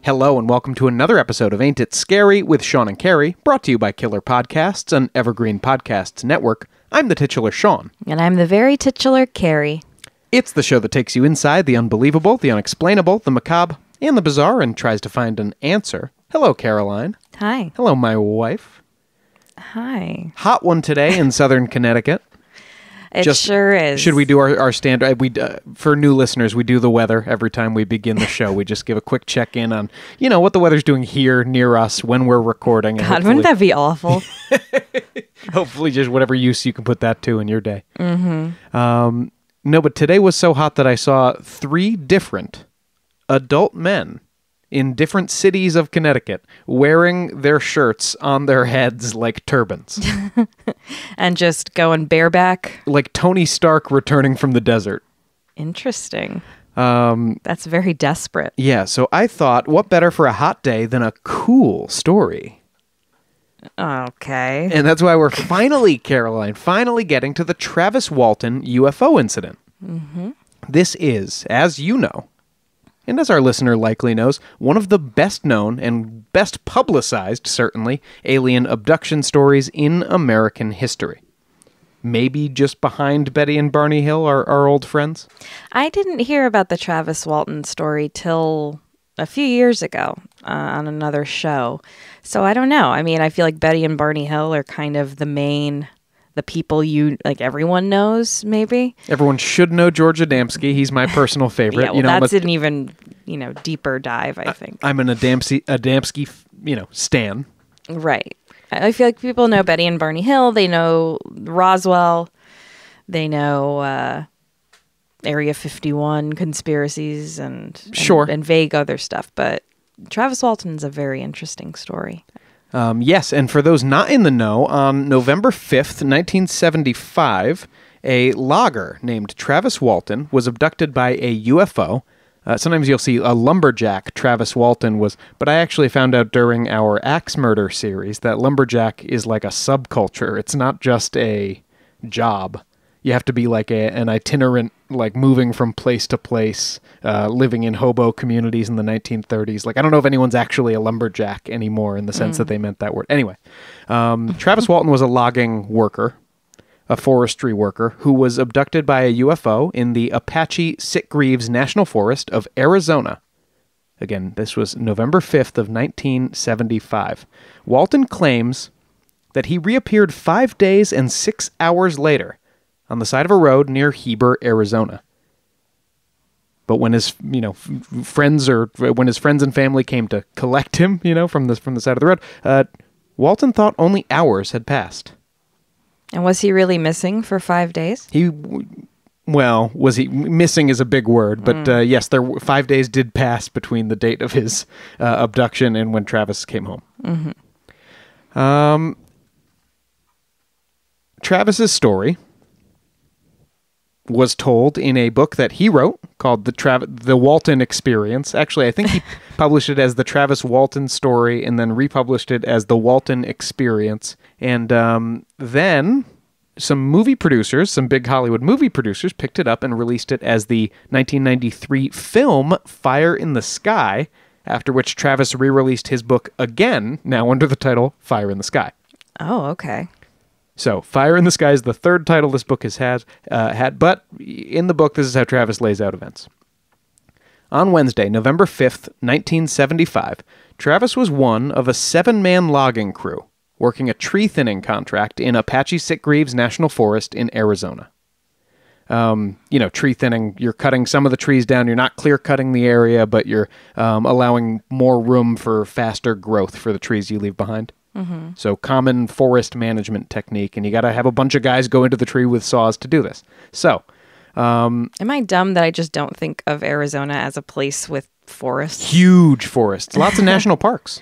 Hello and welcome to another episode of Ain't It Scary with Sean and Carrie, brought to you by Killer Podcasts, an Evergreen Podcasts network. I'm the titular Sean. And I'm the very titular Carrie. It's the show that takes you inside the unbelievable, the unexplainable, the macabre, and the bizarre and tries to find an answer. Hello, Caroline. Hi. Hello, my wife. Hi. Hot one today in southern Connecticut. It sure is. Should we do our standard? For new listeners, we do the weather every time we begin the show. We just give a quick check-in on, what the weather's doing here near us when we're recording. God, wouldn't that be awful? Hopefully just whatever use you can put that to in your day. Mm-hmm. No, but today was so hot that I saw 3 different adult men in different cities of Connecticut wearing their shirts on their heads like turbans. And just going bareback? Like Tony Stark returning from the desert. Interesting. That's very desperate. Yeah, so I thought, what better for a hot day than a cool story? Okay. And that's why we're finally, Caroline, getting to the Travis Walton UFO incident. Mm-hmm. This is, as you know, and as our listener likely knows, one of the best known and best publicized, certainly, alien abduction stories in American history. Maybe just behind Betty and Barney Hill, our old friends? I didn't hear about the Travis Walton story till a few years ago on another show. So I don't know. I mean, I feel like Betty and Barney Hill are kind of the people everyone knows, maybe. Everyone should know George Adamski. He's my personal favorite. Yeah, well, that's an even, deeper dive, I think. I'm an Adamski, stan. Right. I feel like people know Betty and Barney Hill. They know Roswell. They know Area 51 conspiracies and vague other stuff. But Travis Walton's a very interesting story. Yes, and for those not in the know, on November 5th, 1975, a logger named Travis Walton was abducted by a UFO. Sometimes you'll see a lumberjack Travis Walton was, but I actually found out during our Axe Murder series that lumberjack is like a subculture. It's not just a job. You have to be like an itinerant, like moving from place to place, living in hobo communities in the 1930s. Like, I don't know if anyone's actually a lumberjack anymore in the sense that they meant that word. Anyway, Travis Walton was a logging worker, a forestry worker, who was abducted by a UFO in the Apache Sitgreaves National Forest of Arizona. Again, this was November 5th of 1975. Walton claims that he reappeared 5 days and 6 hours later on the side of a road near Heber, Arizona. But when his, friends and family came to collect him, from the side of the road, Walton thought only hours had passed. And was he really missing for 5 days? Was he missing is a big word, but yes, 5 days did pass between the date of his abduction and when Travis came home. Mm-hmm. Travis's story was told in a book that he wrote called The Walton Experience. Actually, I think he published it as The Travis Walton Story and then republished it as The Walton Experience. And then some movie producers, some big Hollywood movie producers, picked it up and released it as the 1993 film Fire in the Sky, after which Travis re-released his book again, now under the title Fire in the Sky. Oh, okay. So, Fire in the Sky is the third title this book has had, but in the book, this is how Travis lays out events. On Wednesday, November 5th, 1975, Travis was one of a 7-man logging crew working a tree thinning contract in Apache Sitgreaves National Forest in Arizona. Tree thinning, you're cutting some of the trees down. You're not clear cutting the area, but you're allowing more room for faster growth for the trees you leave behind. Mm-hmm. So common forest management technique, and you got to have a bunch of guys go into the tree with saws to do this. So, am I dumb that I just don't think of Arizona as a place with forests? Huge forests, lots of national parks.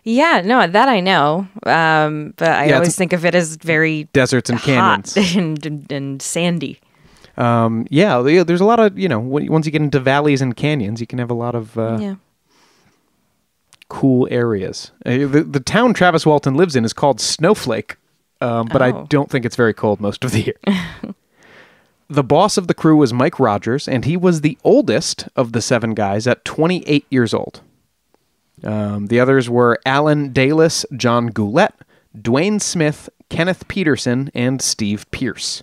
Yeah, no, that I know, but I always think of it as very deserts and hot canyons and sandy. There's a lot of once you get into valleys and canyons, you can have a lot of cool areas. The town Travis Walton lives in is called Snowflake, but I don't think it's very cold most of the year. The boss of the crew was Mike Rogers, and he was the oldest of the 7 guys at 28 years old. The others were Alan Dalis, John Goulet, Dwayne Smith, Kenneth Peterson, and Steve Pierce.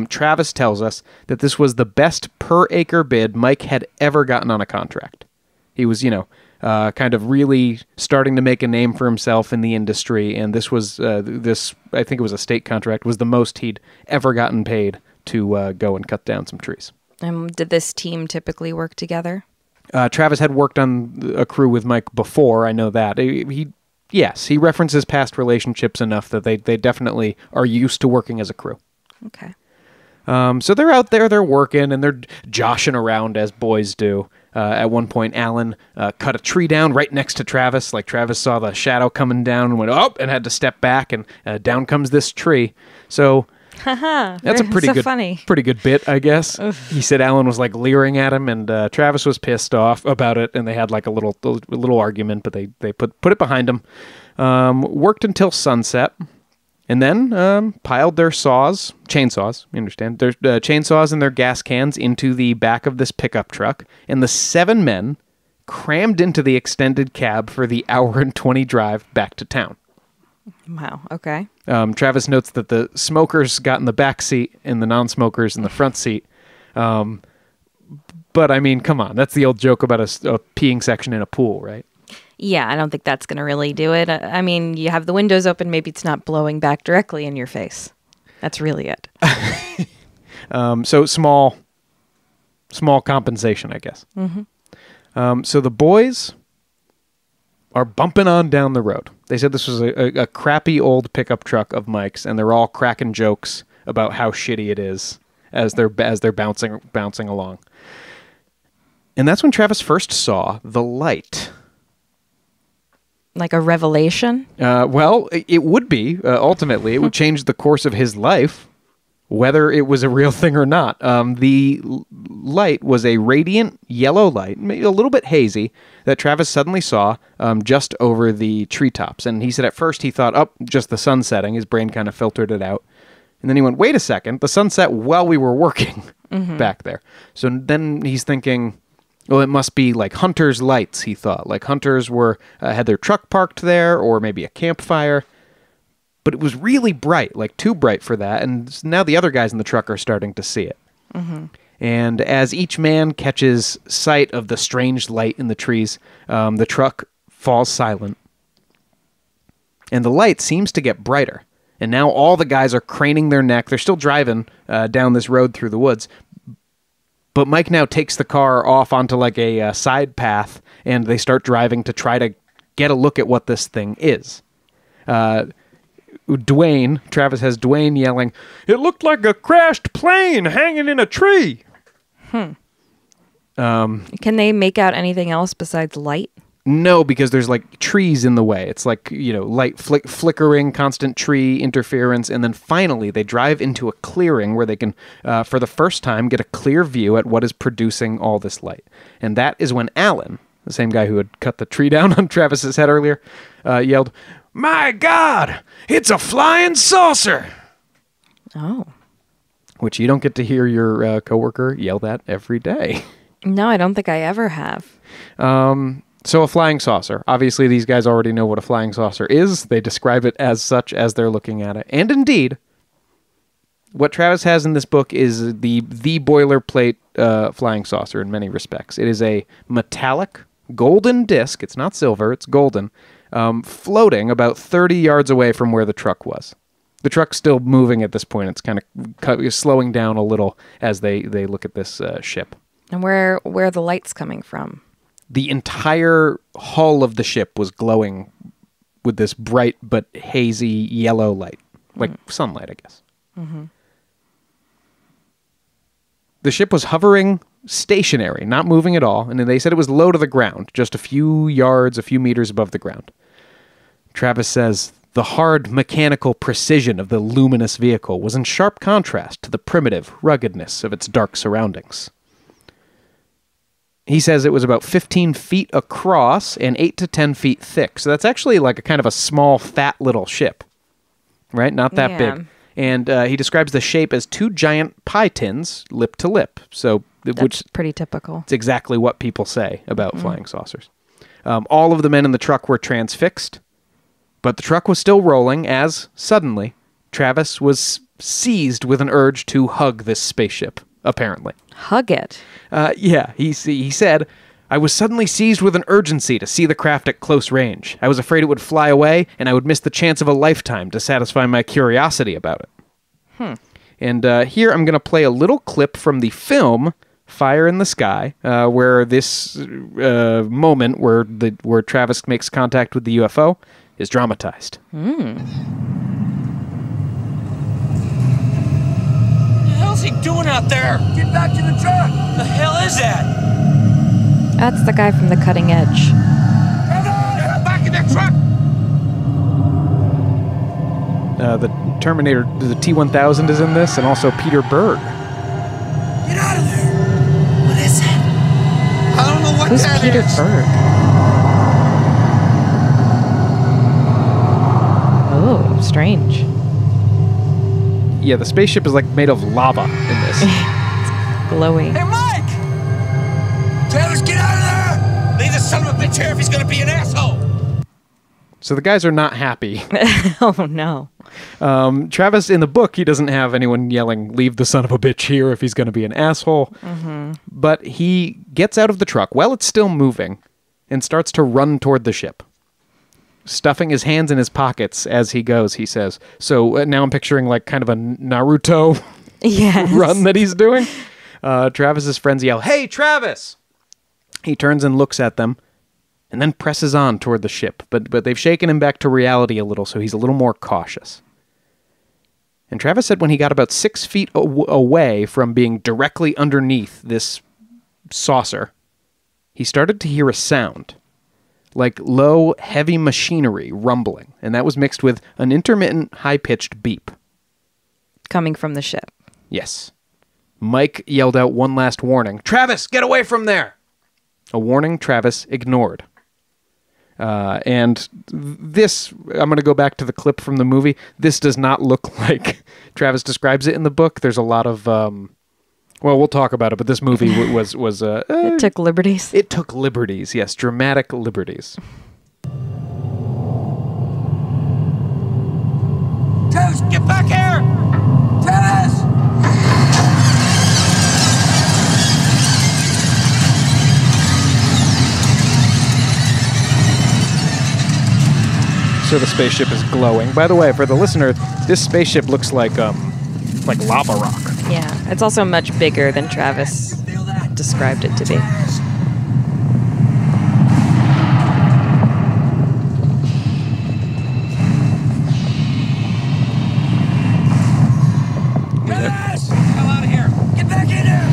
Travis tells us that this was the best per-acre bid Mike had ever gotten on a contract. He was, kind of really starting to make a name for himself in the industry, and this was, I think it was a state contract, was the most he'd ever gotten paid to go and cut down some trees. Did this team typically work together? Travis had worked on a crew with Mike before, I know that. Yes, he references past relationships enough that they definitely are used to working as a crew. Okay. So they're out there, they're working, and they're joshing around as boys do. At one point, Alan cut a tree down right next to Travis. Like Travis saw the shadow coming down and went up and had to step back, and down comes this tree. So that's a pretty good bit, I guess. Oof. He said Alan was like leering at him, and Travis was pissed off about it, and they had like a little argument, but they put it behind them. Worked until sunset. And then piled their chainsaws, you understand, their chainsaws and their gas cans into the back of this pickup truck. And the 7 men crammed into the extended cab for the hour and 20 drive back to town. Wow, okay. Travis notes that the smokers got in the back seat and the non-smokers in the front seat. But, I mean, come on. That's the old joke about a peeing section in a pool, right? Yeah, I don't think that's going to really do it. I mean, you have the windows open. Maybe it's not blowing back directly in your face. That's really it. So small compensation, I guess. Mm-hmm. So the boys are bumping on down the road. They said this was a crappy old pickup truck of Mike's, and they're all cracking jokes about how shitty it is as they're bouncing along. And that's when Travis first saw the light. Like a revelation? Well, it would be, ultimately. It would change the course of his life, whether it was a real thing or not. The light was a radiant yellow light, maybe a little bit hazy, that Travis suddenly saw just over the treetops. And he said at first he thought, just the sun setting. His brain kind of filtered it out. And then he went, wait a second, the sun set while we were working back there. So then he's thinking, well, it must be like hunters' lights, he thought. Like hunters had their truck parked there, or maybe a campfire. But it was really bright, like too bright for that. And now the other guys in the truck are starting to see it. Mm-hmm. And as each man catches sight of the strange light in the trees, the truck falls silent. And the light seems to get brighter. And now all the guys are craning their neck. They're still driving down this road through the woods. But Mike now takes the car off onto like a side path, and they start driving to try to get a look at what this thing is. Travis has Dwayne yelling, "It looked like a crashed plane hanging in a tree." Can they make out anything else besides light? No, because there's like trees in the way. It's like, light flickering, constant tree interference. And then finally they drive into a clearing where they can, for the first time, get a clear view at what is producing all this light. And that is when Alan, the same guy who had cut the tree down on Travis's head earlier, yelled, "My God, it's a flying saucer!" Oh. Which you don't get to hear your coworker yell that every day. No, I don't think I ever have. So a flying saucer. Obviously, these guys already know what a flying saucer is. They describe it as such as they're looking at it. And indeed, what Travis has in this book is the boilerplate flying saucer in many respects. It is a metallic golden disc. It's not silver. It's golden. Floating about 30 yards away from where the truck was. The truck's still moving at this point. It's kind of slowing down a little as they look at this ship. And where are the lights coming from? The entire hull of the ship was glowing with this bright but hazy yellow light. Like sunlight, I guess. Mm-hmm. The ship was hovering stationary, not moving at all, and they said it was low to the ground, just a few meters above the ground. Travis says, the hard mechanical precision of the luminous vehicle was in sharp contrast to the primitive ruggedness of its dark surroundings. He says it was about 15 feet across and 8 to 10 feet thick. So that's actually like a kind of a small, fat little ship, right? Not that big. And he describes the shape as 2 giant pie tins, lip to lip. So, that's pretty typical. It's exactly what people say about flying saucers. All of the men in the truck were transfixed, but the truck was still rolling as, suddenly, Travis was seized with an urge to hug this spaceship, apparently. Hug it? Yeah, he said, I was suddenly seized with an urgency to see the craft at close range. I was afraid it would fly away, and I would miss the chance of a lifetime to satisfy my curiosity about it. And here I'm going to play a little clip from the film Fire in the Sky, where this moment where Travis makes contact with the UFO is dramatized. What the hell's he doing out there? Get back to the truck! The hell is that? That's the guy from The Cutting Edge. Get back in the truck! The Terminator, the T-1000 is in this, and also Peter Berg. Get out of there! What is it? I don't know what Who's that Peter is. Berg? Oh, strange. Yeah, the spaceship is like made of lava in this. It's glowy. Hey, Mike! Travis, get out of there! Leave this son of a bitch here if he's gonna be an asshole! So the guys are not happy. Oh, no. Travis, in the book, he doesn't have anyone yelling, leave the son of a bitch here if he's going to be an asshole. But he gets out of the truck while it's still moving and starts to run toward the ship. Stuffing his hands in his pockets as he goes, he says. So now I'm picturing like kind of a Naruto run that he's doing. Travis's friends yell, "Hey, Travis!" He turns and looks at them and then presses on toward the ship. But they've shaken him back to reality a little, so he's a little more cautious. And Travis said when he got about 6 feet away from being directly underneath this saucer, he started to hear a sound, like low, heavy machinery rumbling, and that was mixed with an intermittent, high-pitched beep. Coming from the ship. Yes. Mike yelled out one last warning, "Travis, get away from there!" A warning Travis ignored. And this, I'm going to go back to the clip from the movie. This does not look like Travis describes it in the book. There's a lot of, well, we'll talk about it, but this movie was it took liberties. It took liberties, yes, dramatic liberties. Travis, get back here! Travis! So the spaceship is glowing. By the way, for the listener, this spaceship looks like lava rock. Yeah, it's also much bigger than Travis described it to be. Travis! Hell out of here! Get back in here!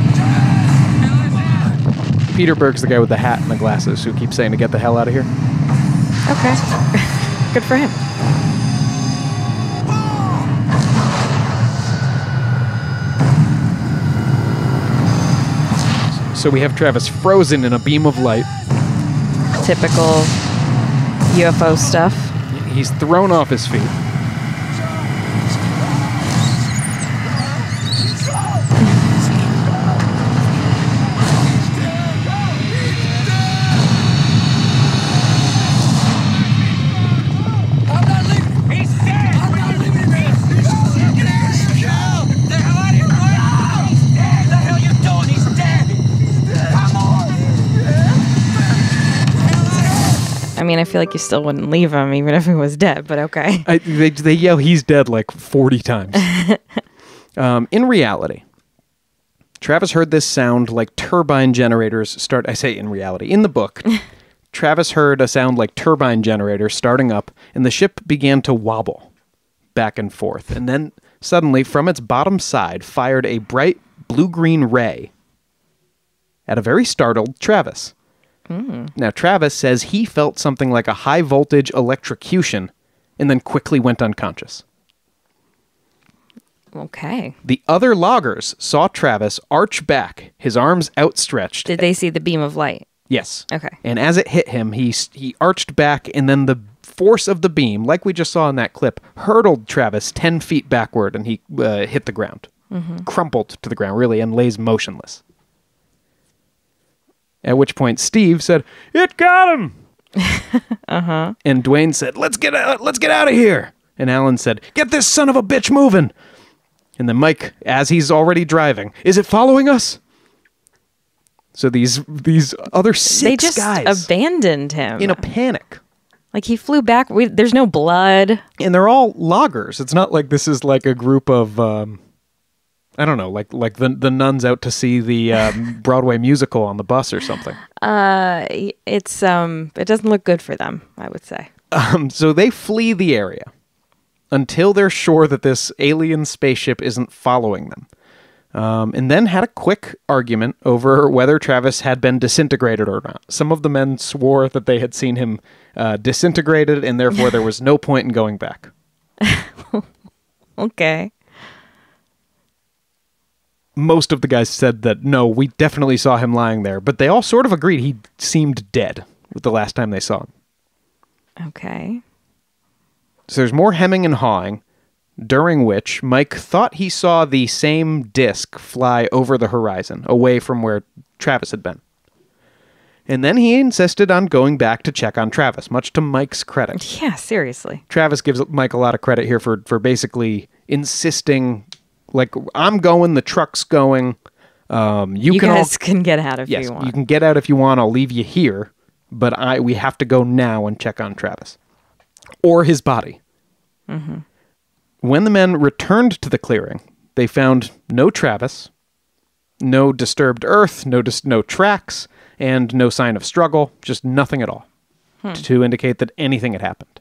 Travis! Peter Berg's the guy with the hat and the glasses who keeps saying to get the hell out of here. Okay. Good for him. So we have Travis frozen in a beam of light. Typical UFO stuff. He's thrown off his feet. I mean, I feel like you still wouldn't leave him even if he was dead, but okay. They yell he's dead like 40 times. In reality, Travis heard this sound like turbine generators start. I say in reality. In the book, Travis heard a sound like turbine generators starting up, and the ship began to wobble back and forth. And then suddenly, from its bottom side, fired a bright blue-green ray at a very startled Travis. Now, Travis says he felt something like a high-voltage electrocution and then quickly went unconscious. Okay. The other loggers saw Travis arch back, his arms outstretched. Did they see the beam of light? Yes. Okay. And as it hit him, he arched back, and then the force of the beam, like we just saw in that clip, hurtled Travis 10 feet backward, and he hit the ground. Crumpled to the ground, really, and lays motionless. At which point Steve said, "It got him!" And Dwayne said, let's get out of here. And Alan said, get this son of a bitch moving. And then Mike, as he's already driving, is it following us? So these other six guys. They just abandoned him. In a panic. Like he flew back. There's no blood. And they're all loggers. It's not like this is like a group of, I don't know, like the nuns out to see the Broadway musical on the bus or something. It doesn't look good for them, I would say. So they flee the area until they're sure that this alien spaceship isn't following them. And then had a quick argument over whether Travis had been disintegrated or not. Some of the men swore that they had seen him disintegrated, and therefore there was no point in going back. Okay. Most of the guys said that, no, we definitely saw him lying there, but they all sort of agreed he seemed dead the last time they saw him. Okay. So there's more hemming and hawing, during which Mike thought he saw the same disc fly over the horizon, away from where Travis had been. And then he insisted on going back to check on Travis, much to Mike's credit. Yeah, seriously. Travis gives Mike a lot of credit here for basically insisting, like, I'm going, the truck's going. You guys can get out if you want. You can get out if you want. I'll leave you here. But we have to go now and check on Travis. Or his body. Mm-hmm. When the men returned to the clearing, they found no Travis, no disturbed earth, no tracks, and no sign of struggle, just nothing at all to indicate that anything had happened.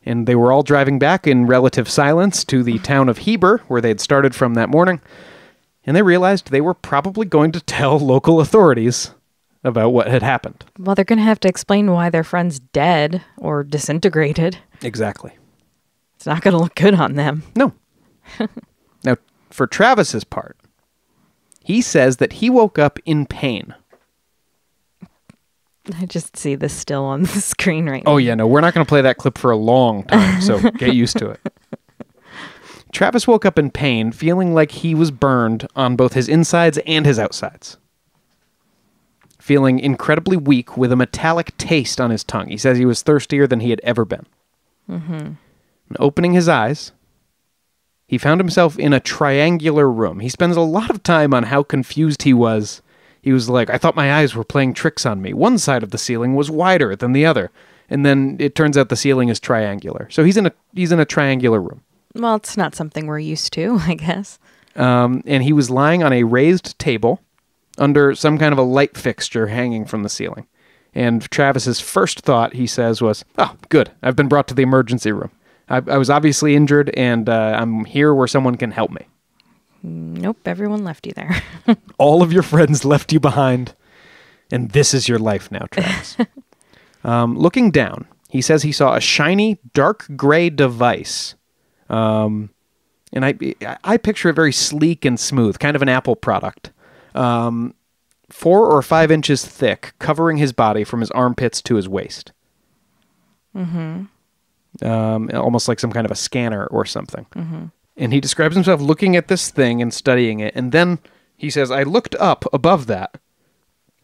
And they were all driving back in relative silence to the town of Heber, where they'd started from that morning, and they realized they were probably going to tell local authorities about what had happened. Well, they're going to have to explain why their friend's dead or disintegrated. Exactly. It's not going to look good on them. No. Now, for Travis's part, he says that he woke up in pain. I just see this still on the screen right now. Oh, yeah, no, we're not going to play that clip for a long time, so get used to it. Travis woke up in pain, feeling like he was burned on both his insides and his outsides. Feeling incredibly weak with a metallic taste on his tongue. He says he was thirstier than he had ever been. Mm-hmm. And opening his eyes, he found himself in a triangular room. He spends a lot of time on how confused he was. He was like, I thought my eyes were playing tricks on me. One side of the ceiling was wider than the other. And then it turns out the ceiling is triangular. So he's in a triangular room. Well, it's not something we're used to, I guess. And he was lying on a raised table under some kind of a light fixture hanging from the ceiling. And Travis's first thought, he says, was, oh, good. I've been brought to the emergency room. I was obviously injured, and I'm here where someone can help me. Nope, everyone left you there. All of your friends left you behind, and this is your life now, Travis. Looking down, he says he saw a shiny, dark gray device. And I picture it very sleek and smooth, kind of an Apple product. 4 or 5 inches thick, covering his body from his armpits to his waist. Mm-hmm. Almost like some kind of a scanner or something. Mm-hmm. And he describes himself looking at this thing and studying it. And then he says, I looked up above that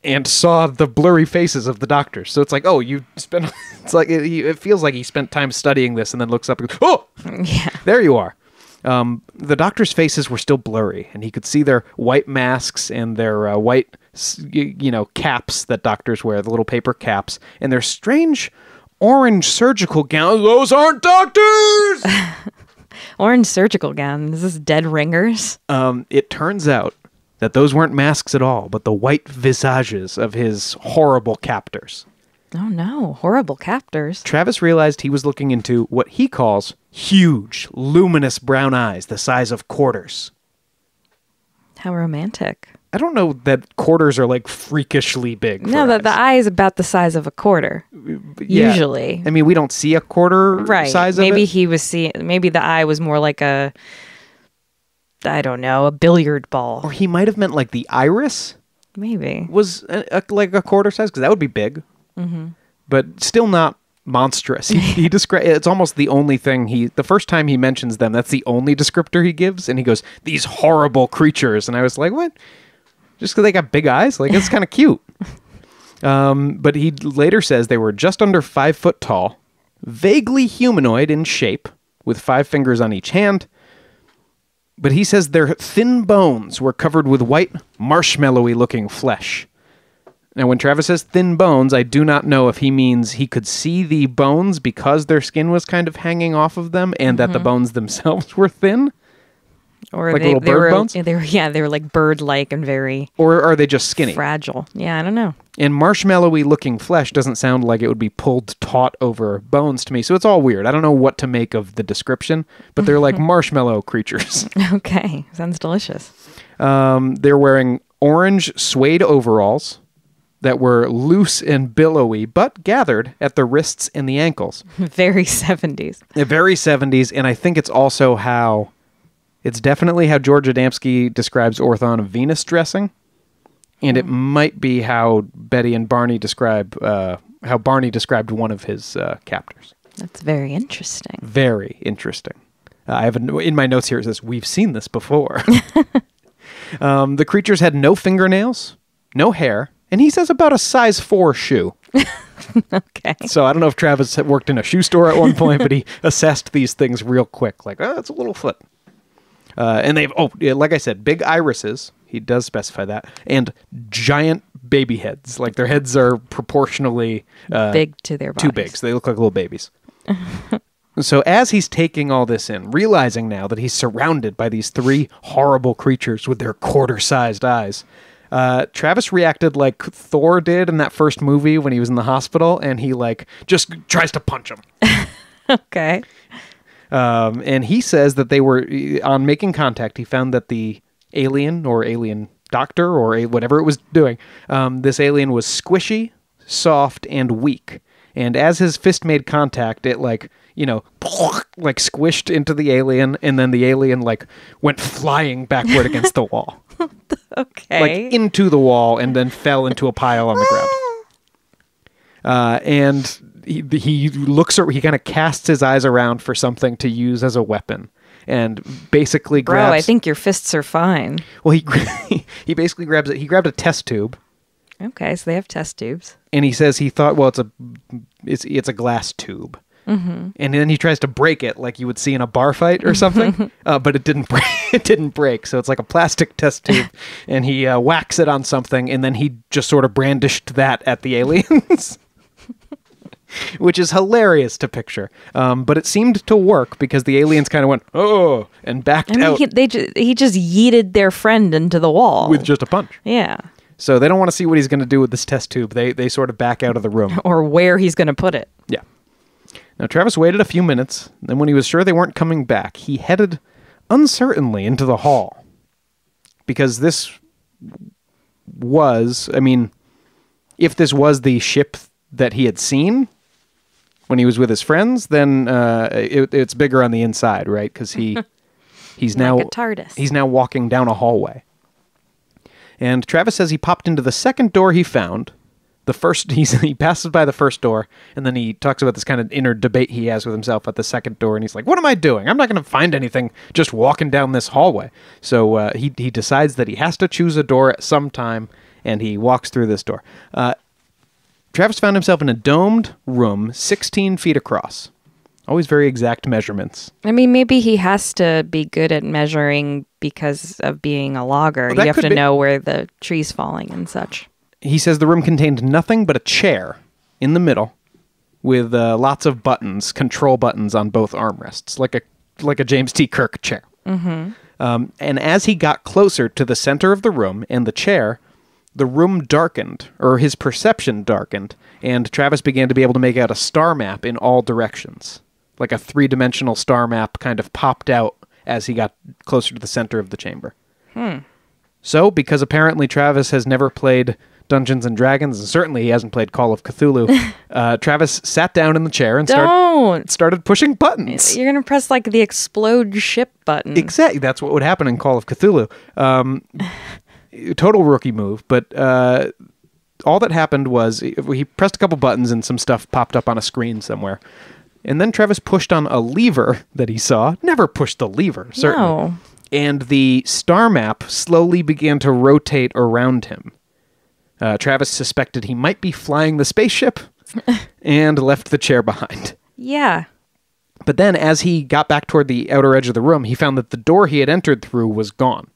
and saw the blurry faces of the doctors. So it's like, oh, you spent, it's like, it feels like he spent time studying this and then looks up and goes, oh, yeah, there you are. The doctors' faces were still blurry, and he could see their white masks and their white, caps that doctors wear, the little paper caps, and their strange orange surgical gowns. Those aren't doctors! Orange surgical gowns. This is dead ringers. It turns out that those weren't masks at all, but the white visages of his horrible captors. Oh no, horrible captors. Travis realized he was looking into what he calls huge, luminous brown eyes the size of quarters. How romantic. I don't know that quarters are like freakishly big. No, the eye is about the size of a quarter. Yeah. Usually. I mean, we don't see a quarter size of it. Maybe he was seeing, maybe the eye was more like a billiard ball. Or he might have meant like the iris. Maybe. Was like a quarter size, because that would be big. Mm-hmm. But still not monstrous. He describes it's almost the only thing the first time he mentions them, that's the only descriptor he gives, and he goes, these horrible creatures, and I was like, what? Just because they got big eyes? Like, it's kind of cute. But he later says they were just under 5 foot tall, vaguely humanoid in shape, with 5 fingers on each hand. But he says their thin bones were covered with white, marshmallowy looking flesh. Now, when Travis says thin bones, I do not know if he means he could see the bones because their skin was kind of hanging off of them and that the bones themselves were thin. Or like little bird bones? They were like bird-like and very... Or are they just skinny? Fragile. Yeah, I don't know. And marshmallowy looking flesh doesn't sound like it would be pulled taut over bones to me, so it's all weird. I don't know what to make of the description, but they're like marshmallow creatures. Okay, sounds delicious. They're wearing orange suede overalls that were loose and billowy, but gathered at the wrists and the ankles. Very 70s. Very 70s, and I think it's also how... It's definitely how George Adamski describes Orthon of Venus dressing, and it might be how Betty and Barney describe... how Barney described one of his captors. That's very interesting. Very interesting. I have in my notes here it says, we've seen this before. The creatures had no fingernails, no hair, and he says about a size 4 shoe. Okay. So I don't know if Travis had worked in a shoe store at one point, but he assessed these things real quick. Like, oh, it's a little foot. And they've, like I said, big irises. He does specify that. And giant baby heads. Like their heads are proportionally... big to their bodies. Too big, so they look like little babies. So as he's taking all this in, realizing now that he's surrounded by these 3 horrible creatures with their quarter-sized eyes... Travis reacted like Thor did in that first movie when he was in the hospital, and he like just tries to punch him. Okay. And he says that they were, on making contact, he found that the alien or alien doctor or whatever it was doing, this alien was squishy, soft, and weak. And as his fist made contact, it like, like squished into the alien, and then the alien like went flying backward against the wall. Okay. Like into the wall and then fell into a pile on the ground. And he kind of casts his eyes around for something to use as a weapon, and basically grabs... Bro, I think your fists are fine. Well, he basically grabs it. He grabbed a test tube. Okay, so they have test tubes. And he says he thought, well, it's a glass tube. Mm-hmm. And then he tries to break it like you would see in a bar fight or something, but it didn't break. It didn't break, so it's like a plastic test tube, and he whacks it on something, and then he just sort of brandished that at the aliens, which is hilarious to picture. But it seemed to work because the aliens kind of went, oh, and backed out. He just yeeted their friend into the wall. With just a punch. Yeah. So they don't want to see what he's going to do with this test tube. They sort of back out of the room. Or where he's going to put it. Yeah. Now, Travis waited a few minutes, then when he was sure they weren't coming back, he headed uncertainly into the hall. Because this was, if this was the ship that he had seen when he was with his friends, then it's bigger on the inside, right? Because he's now... Like a TARDIS. He's now walking down a hallway. And Travis says he popped into the second door he found. He passes by the first door, and then he talks about this kind of inner debate he has with himself at the second door, and he's like, what am I doing? I'm not going to find anything just walking down this hallway. So he decides that he has to choose a door at some time, and he walks through this door. Travis found himself in a domed room 16 feet across. Always very exact measurements. Maybe he has to be good at measuring because of being a logger. Well, you have to know where the tree's falling and such. He says the room contained nothing but a chair in the middle with lots of buttons, control buttons on both armrests, like a James T. Kirk chair. Mm-hmm. And as he got closer to the center of the room and the chair, the room darkened, or his perception darkened, and Travis began to be able to make out a star map in all directions. Like a 3-dimensional star map kind of popped out as he got closer to the center of the chamber. So, because apparently Travis has never played Dungeons and Dragons, and certainly he hasn't played Call of Cthulhu, Travis sat down in the chair and started pushing buttons. You're going to press like the explode ship button. Exactly. That's what would happen in Call of Cthulhu. Total rookie move, but all that happened was he pressed a couple buttons and some stuff popped up on a screen somewhere. And then Travis pushed on a lever that he saw. Never pushed the lever, certainly. No. And the star map slowly began to rotate around him. Travis suspected he might be flying the spaceship and left the chair behind. Yeah. But then as he got back toward the outer edge of the room, he found that the door he had entered through was gone.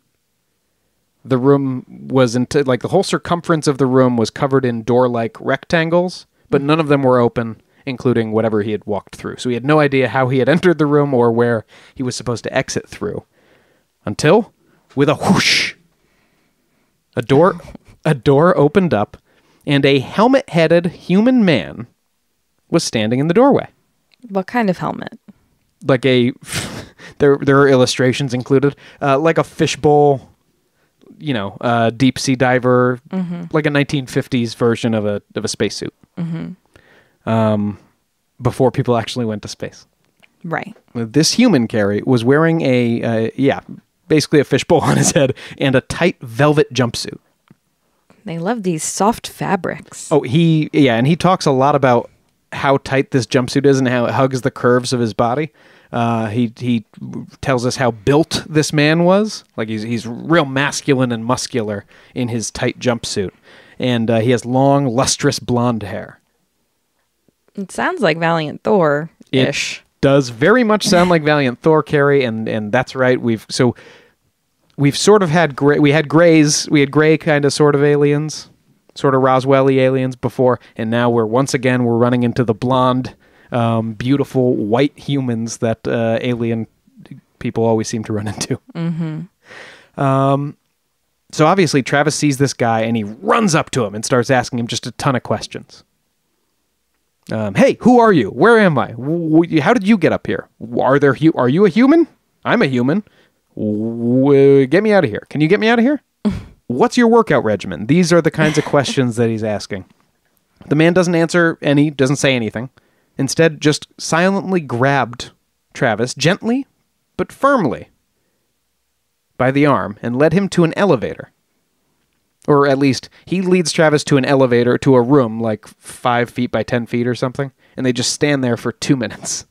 The room was the whole circumference of the room was covered in door-like rectangles, but none of them were open, including whatever he had walked through. So he had no idea how he had entered the room or where he was supposed to exit through. Until, with a whoosh, a door opened up, and a helmet-headed human man was standing in the doorway. What kind of helmet? Like there are illustrations included, like a fishbowl, deep sea diver, like a 1950s version of a spacesuit. Before people actually went to space. Right. This human, Carrie, was wearing basically a fishbowl on his head and a tight velvet jumpsuit. They love these soft fabrics. Oh, and he talks a lot about how tight this jumpsuit is and how it hugs the curves of his body. He tells us how built this man was. Like he's real masculine and muscular in his tight jumpsuit. And he has long, lustrous blonde hair. It sounds like Valiant Thor-ish. It does very much sound like Valiant Thor, Carrie, and that's right. We've sort of had gray. We had gray kind of sort of aliens, sort of Roswell-y aliens before, and now we're running into the blonde, beautiful white humans that alien people always seem to run into. So obviously Travis sees this guy and he runs up to him and starts asking him just a ton of questions. Hey, who are you? Where am I? How did you get up here? Are you a human? I'm a human. Get me out of here. Can you get me out of here? What's your workout regimen? These are the kinds of questions that he's asking. The man doesn't say anything. Instead, just silently grabbed Travis gently but firmly by the arm and led him to an elevator. Or at least, he leads Travis to an elevator, to a room like 5 feet by 10 feet or something, and they just stand there for 2 minutes.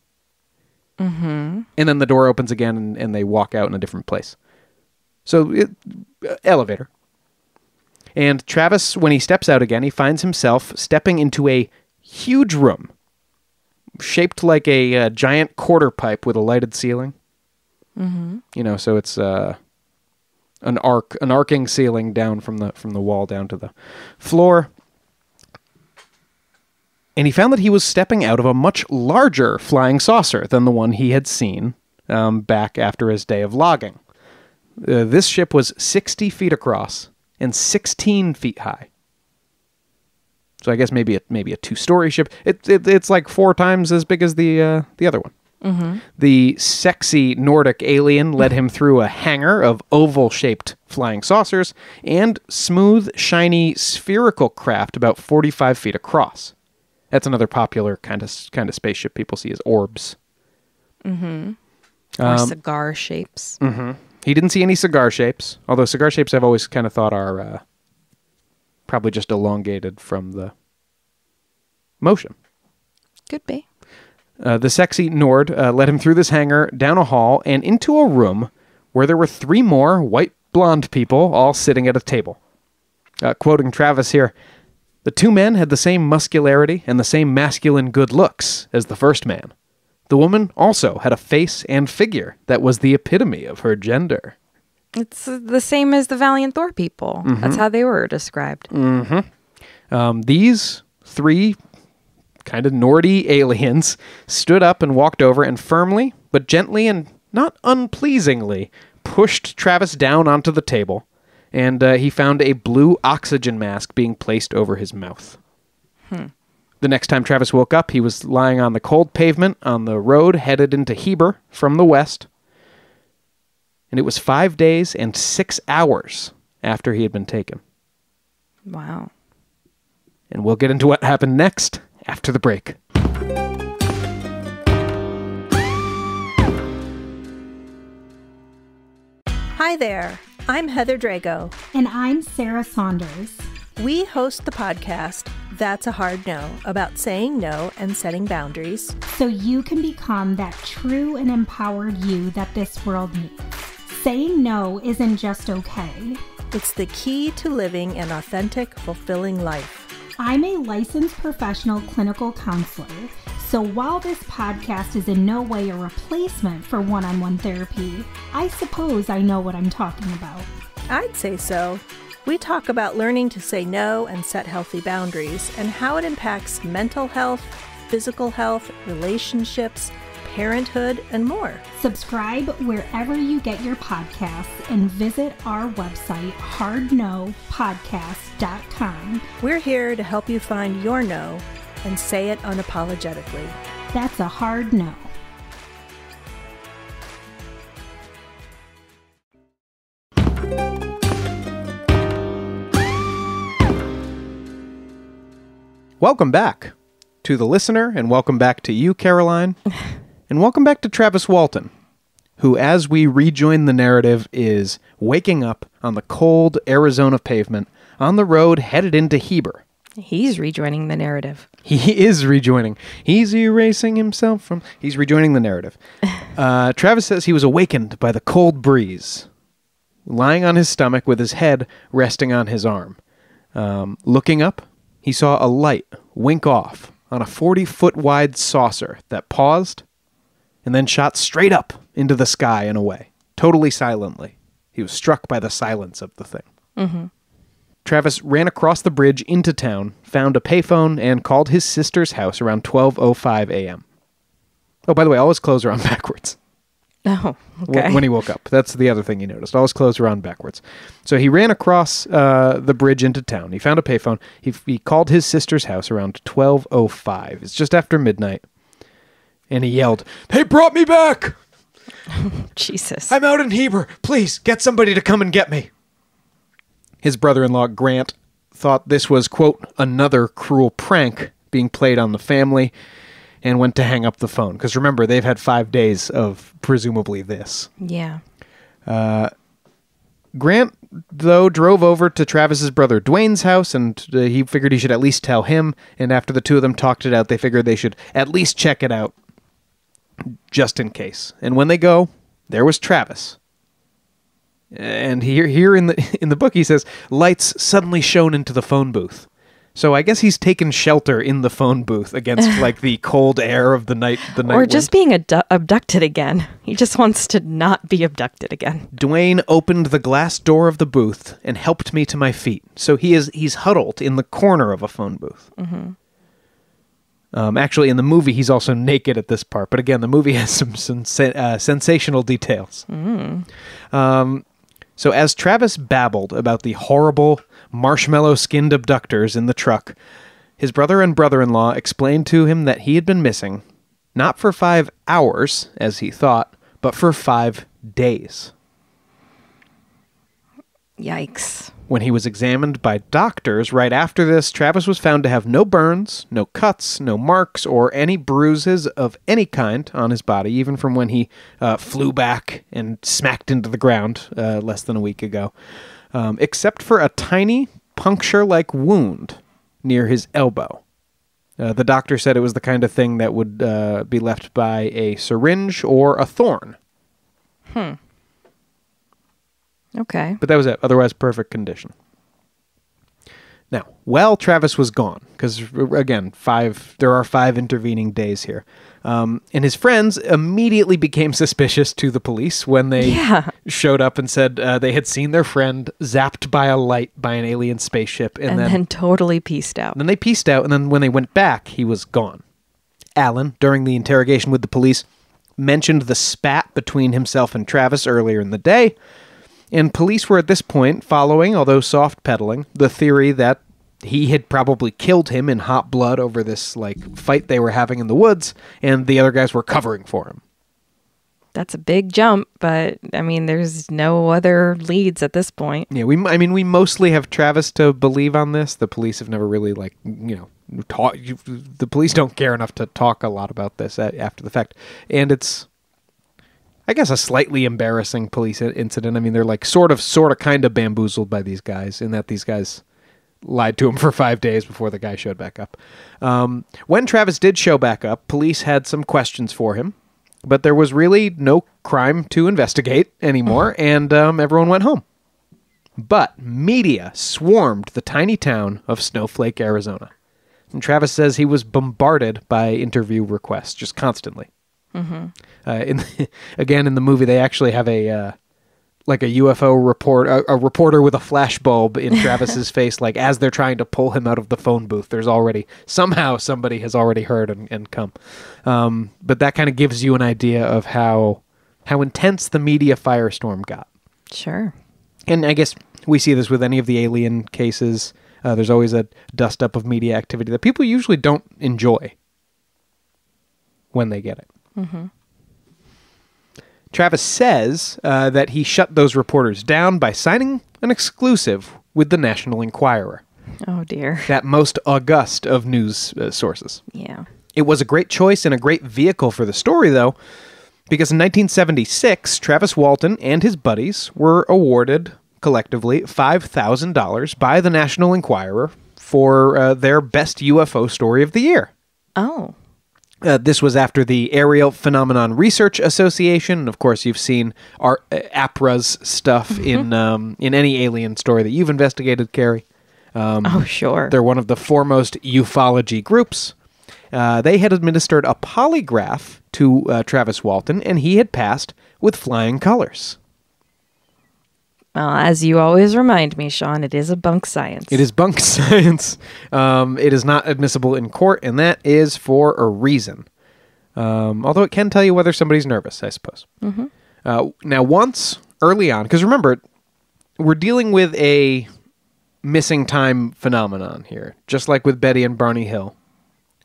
And then the door opens again, and they walk out in a different place. So, elevator. And Travis, when he steps out again, he finds himself stepping into a huge room, shaped like a giant quarter pipe with a lighted ceiling. So it's an arcing ceiling down from the wall down to the floor. And he found that he was stepping out of a much larger flying saucer than the one he had seen back after his day of logging. This ship was 60 feet across and 16 feet high. So I guess maybe a two-story ship. It's like 4 times as big as the other one. The sexy Nordic alien led him through a hangar of oval-shaped flying saucers and smooth, shiny, spherical craft about 45 feet across. That's another popular kind of spaceship people see as orbs. Or cigar shapes. He didn't see any cigar shapes, although cigar shapes I've always kind of thought are probably just elongated from the motion. Could be. The sexy Nord led him through this hangar, down a hall, and into a room where there were 3 more white blonde people all sitting at a table. Quoting Travis here, "The 2 men had the same muscularity and the same masculine good looks as the first man. The woman also had a face and figure that was the epitome of her gender." It's the same as the Valiant Thor people. That's how they were described. These 3 kind of Nordy aliens stood up and walked over and firmly, but gently and not unpleasingly, pushed Travis down onto the table, and he found a blue oxygen mask being placed over his mouth. The next time Travis woke up, he was lying on the cold pavement on the road headed into Heber from the west, and it was 5 days and 6 hours after he had been taken. Wow. And we'll get into what happened next after the break. Hi there, I'm Heather Drago. And I'm Sarah Saunders. We host the podcast, That's a Hard No, about saying no and setting boundaries. So you can become that true and empowered you that this world needs. Saying no isn't just okay. It's the key to living an authentic, fulfilling life. I'm a licensed professional clinical counselor, so while this podcast is in no way a replacement for one-on-one therapy, I suppose I know what I'm talking about. I'd say so. We talk about learning to say no and set healthy boundaries and how it impacts mental health, physical health, relationships, parenthood, and more. Subscribe wherever you get your podcasts and visit our website, hardnopodcast.com. We're here to help you find your no and say it unapologetically. That's a hard no. Welcome back to the listener, and welcome back to you, Caroline. And welcome back to Travis Walton, who, as we rejoin the narrative, is waking up on the cold Arizona pavement on the road headed into Heber. He's rejoining the narrative. He is rejoining. He's erasing himself from... He's rejoining the narrative. Travis says he was awakened by the cold breeze, lying on his stomach with his head resting on his arm. Looking up, he saw a light wink off on a 40-foot wide saucer that paused and then shot straight up into the sky and away, totally silently. He was struck by the silence of the thing. Mm-hmm. Travis ran across the bridge into town, found a payphone, and called his sister's house around 12:05 a.m. Oh, by the way, all his clothes are on backwards. Oh, okay. When he woke up. That's the other thing he noticed. All his clothes are on backwards. So he ran across the bridge into town. He found a payphone. He called his sister's house around 12:05. It's just after midnight. And he yelled, "They brought me back! Jesus. I'm out in Heber. Please, get somebody to come and get me." His brother-in-law, Grant, thought this was, quote, another cruel prank being played on the family, and went to hang up the phone. Because remember, they've had 5 days of presumably this. Yeah. Grant, though, drove over to Travis's brother Dwayne's house, and he figured he should at least tell him. And after the two of them talked it out, they figured they should at least check it out, just in case. And when they go, there was Travis. And here in the book, he says, lights suddenly shone into the phone booth. So I guess he's taken shelter in the phone booth against like the cold air of the night. Or wind. Just being abducted again. He just wants to not be abducted again. Dwayne opened the glass door of the booth and helped me to my feet. So he's huddled in the corner of a phone booth. Mm-hmm. Actually, in the movie, he's also naked at this part. But again, the movie has some sensational details. Mm. So as Travis babbled about the horrible marshmallow-skinned abductors in the truck, his brother and brother-in-law explained to him that he had been missing, not for 5 hours, as he thought, but for 5 days. Yikes. When he was examined by doctors right after this, Travis was found to have no burns, no cuts, no marks, or any bruises of any kind on his body, even from when he flew back and smacked into the ground less than a week ago, except for a tiny puncture-like wound near his elbow. The doctor said it was the kind of thing that would be left by a syringe or a thorn. Okay. But that was it. Otherwise, perfect condition. Now, while Travis was gone, because, again, there are 5 intervening days here, and his friends immediately became suspicious to the police when they showed up and said they had seen their friend zapped by a light by an alien spaceship. And then totally pieced out. Then they pieced out, and then when they went back, he was gone. Alan, during the interrogation with the police, mentioned the spat between himself and Travis earlier in the day, and police were at this point following, although soft-pedaling, the theory that he had probably killed him in hot blood over this fight they were having in the woods, and the other guys were covering for him. That's a big jump, but I mean, there's no other leads at this point. Yeah, we mostly have Travis to believe on this. The police have never really the police don't care enough to talk a lot about this after the fact, and it's, I guess, a slightly embarrassing police incident. I mean, they're sort of kind of bamboozled by these guys in that these guys lied to him for 5 days before the guy showed back up. When Travis did show back up, police had some questions for him, but there was really no crime to investigate anymore, and everyone went home. But media swarmed the tiny town of Snowflake, Arizona. And Travis says he was bombarded by interview requests just constantly. Mm-hmm. Again, in the movie, they actually have a UFO report, a reporter with a flashbulb in Travis's face, like as they're trying to pull him out of the phone booth. There's already somehow somebody has already heard and come. But that kind of gives you an idea of how intense the media firestorm got. Sure. And I guess we see this with any of the alien cases. There's always a dust up of media activity that people usually don't enjoy when they get it. Mm-hmm. Travis says that he shut those reporters down by signing an exclusive with the National Enquirer. Oh, dear. That most august of news sources. Yeah. It was a great choice and a great vehicle for the story, though, because in 1976, Travis Walton and his buddies were awarded, collectively, $5,000 by the National Enquirer for their best UFO story of the year. Oh. This was after the Aerial Phenomenon Research Association. And of course, you've seen our APRA's stuff in any alien story that you've investigated, Carrie. Oh, sure. They're one of the foremost ufology groups. They had administered a polygraph to Travis Walton, and he had passed with flying colors. Well, as you always remind me, Sean, it is a bunk science. It is bunk science. It is not admissible in court, and that is for a reason. Although it can tell you whether somebody's nervous, I suppose. Mm-hmm. Now, once early on, because remember, we're dealing with a missing time phenomenon here, just like with Betty and Barney Hill.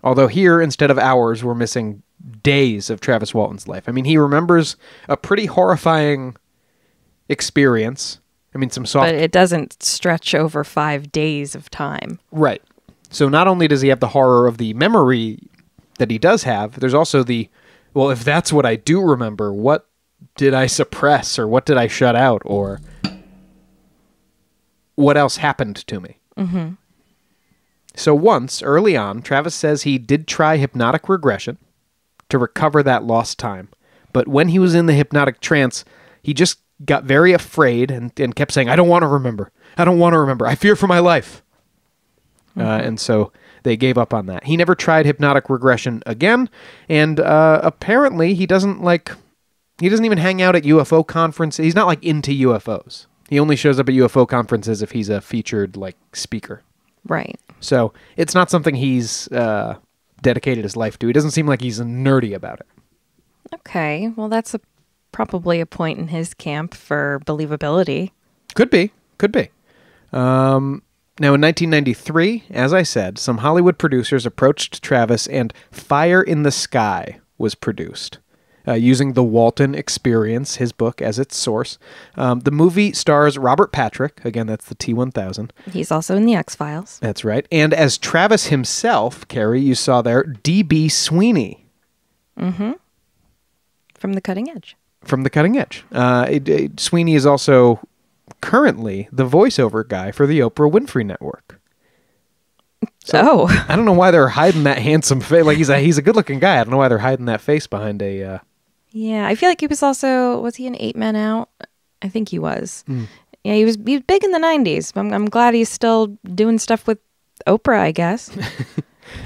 Although here, instead of hours, we're missing days of Travis Walton's life. I mean, he remembers a pretty horrifying experience. I mean, some soft... But it doesn't stretch over 5 days of time. Right. So not only does he have the horror of the memory that he does have, there's also the, well, if that's what I do remember, what did I suppress, or what did I shut out, or what else happened to me? Mm-hmm. So once, early on, Travis says he did try hypnotic regression to recover that lost time. But when he was in the hypnotic trance, he just got very afraid and kept saying, I don't want to remember. I don't want to remember. I fear for my life. Mm-hmm. And so they gave up on that. He never tried hypnotic regression again. And apparently he doesn't even hang out at UFO conferences. He's not into UFOs. He only shows up at UFO conferences if he's a featured speaker. Right. So it's not something he's dedicated his life to. He doesn't seem like he's nerdy about it. Okay. Well, that's probably a point in his camp for believability. Could be. Now, in 1993, as I said, some Hollywood producers approached Travis, and Fire in the Sky was produced, using the Walton experience, his book, as its source. The movie stars Robert Patrick. Again, that's the T-1000. He's also in the X-Files. That's right. And as Travis himself, Carrie, you saw there, D.B. Sweeney. Mm-hmm. From The Cutting Edge. From The Cutting Edge. Sweeney is also currently the voiceover guy for the Oprah Winfrey Network. So, I don't know why they're hiding that handsome face. He's a good-looking guy. I don't know why they're hiding that face behind a... Yeah, I feel like he was also... Was he in 8 Men Out? I think he was. Mm. Yeah, he was big in the 90s. I'm glad he's still doing stuff with Oprah, I guess.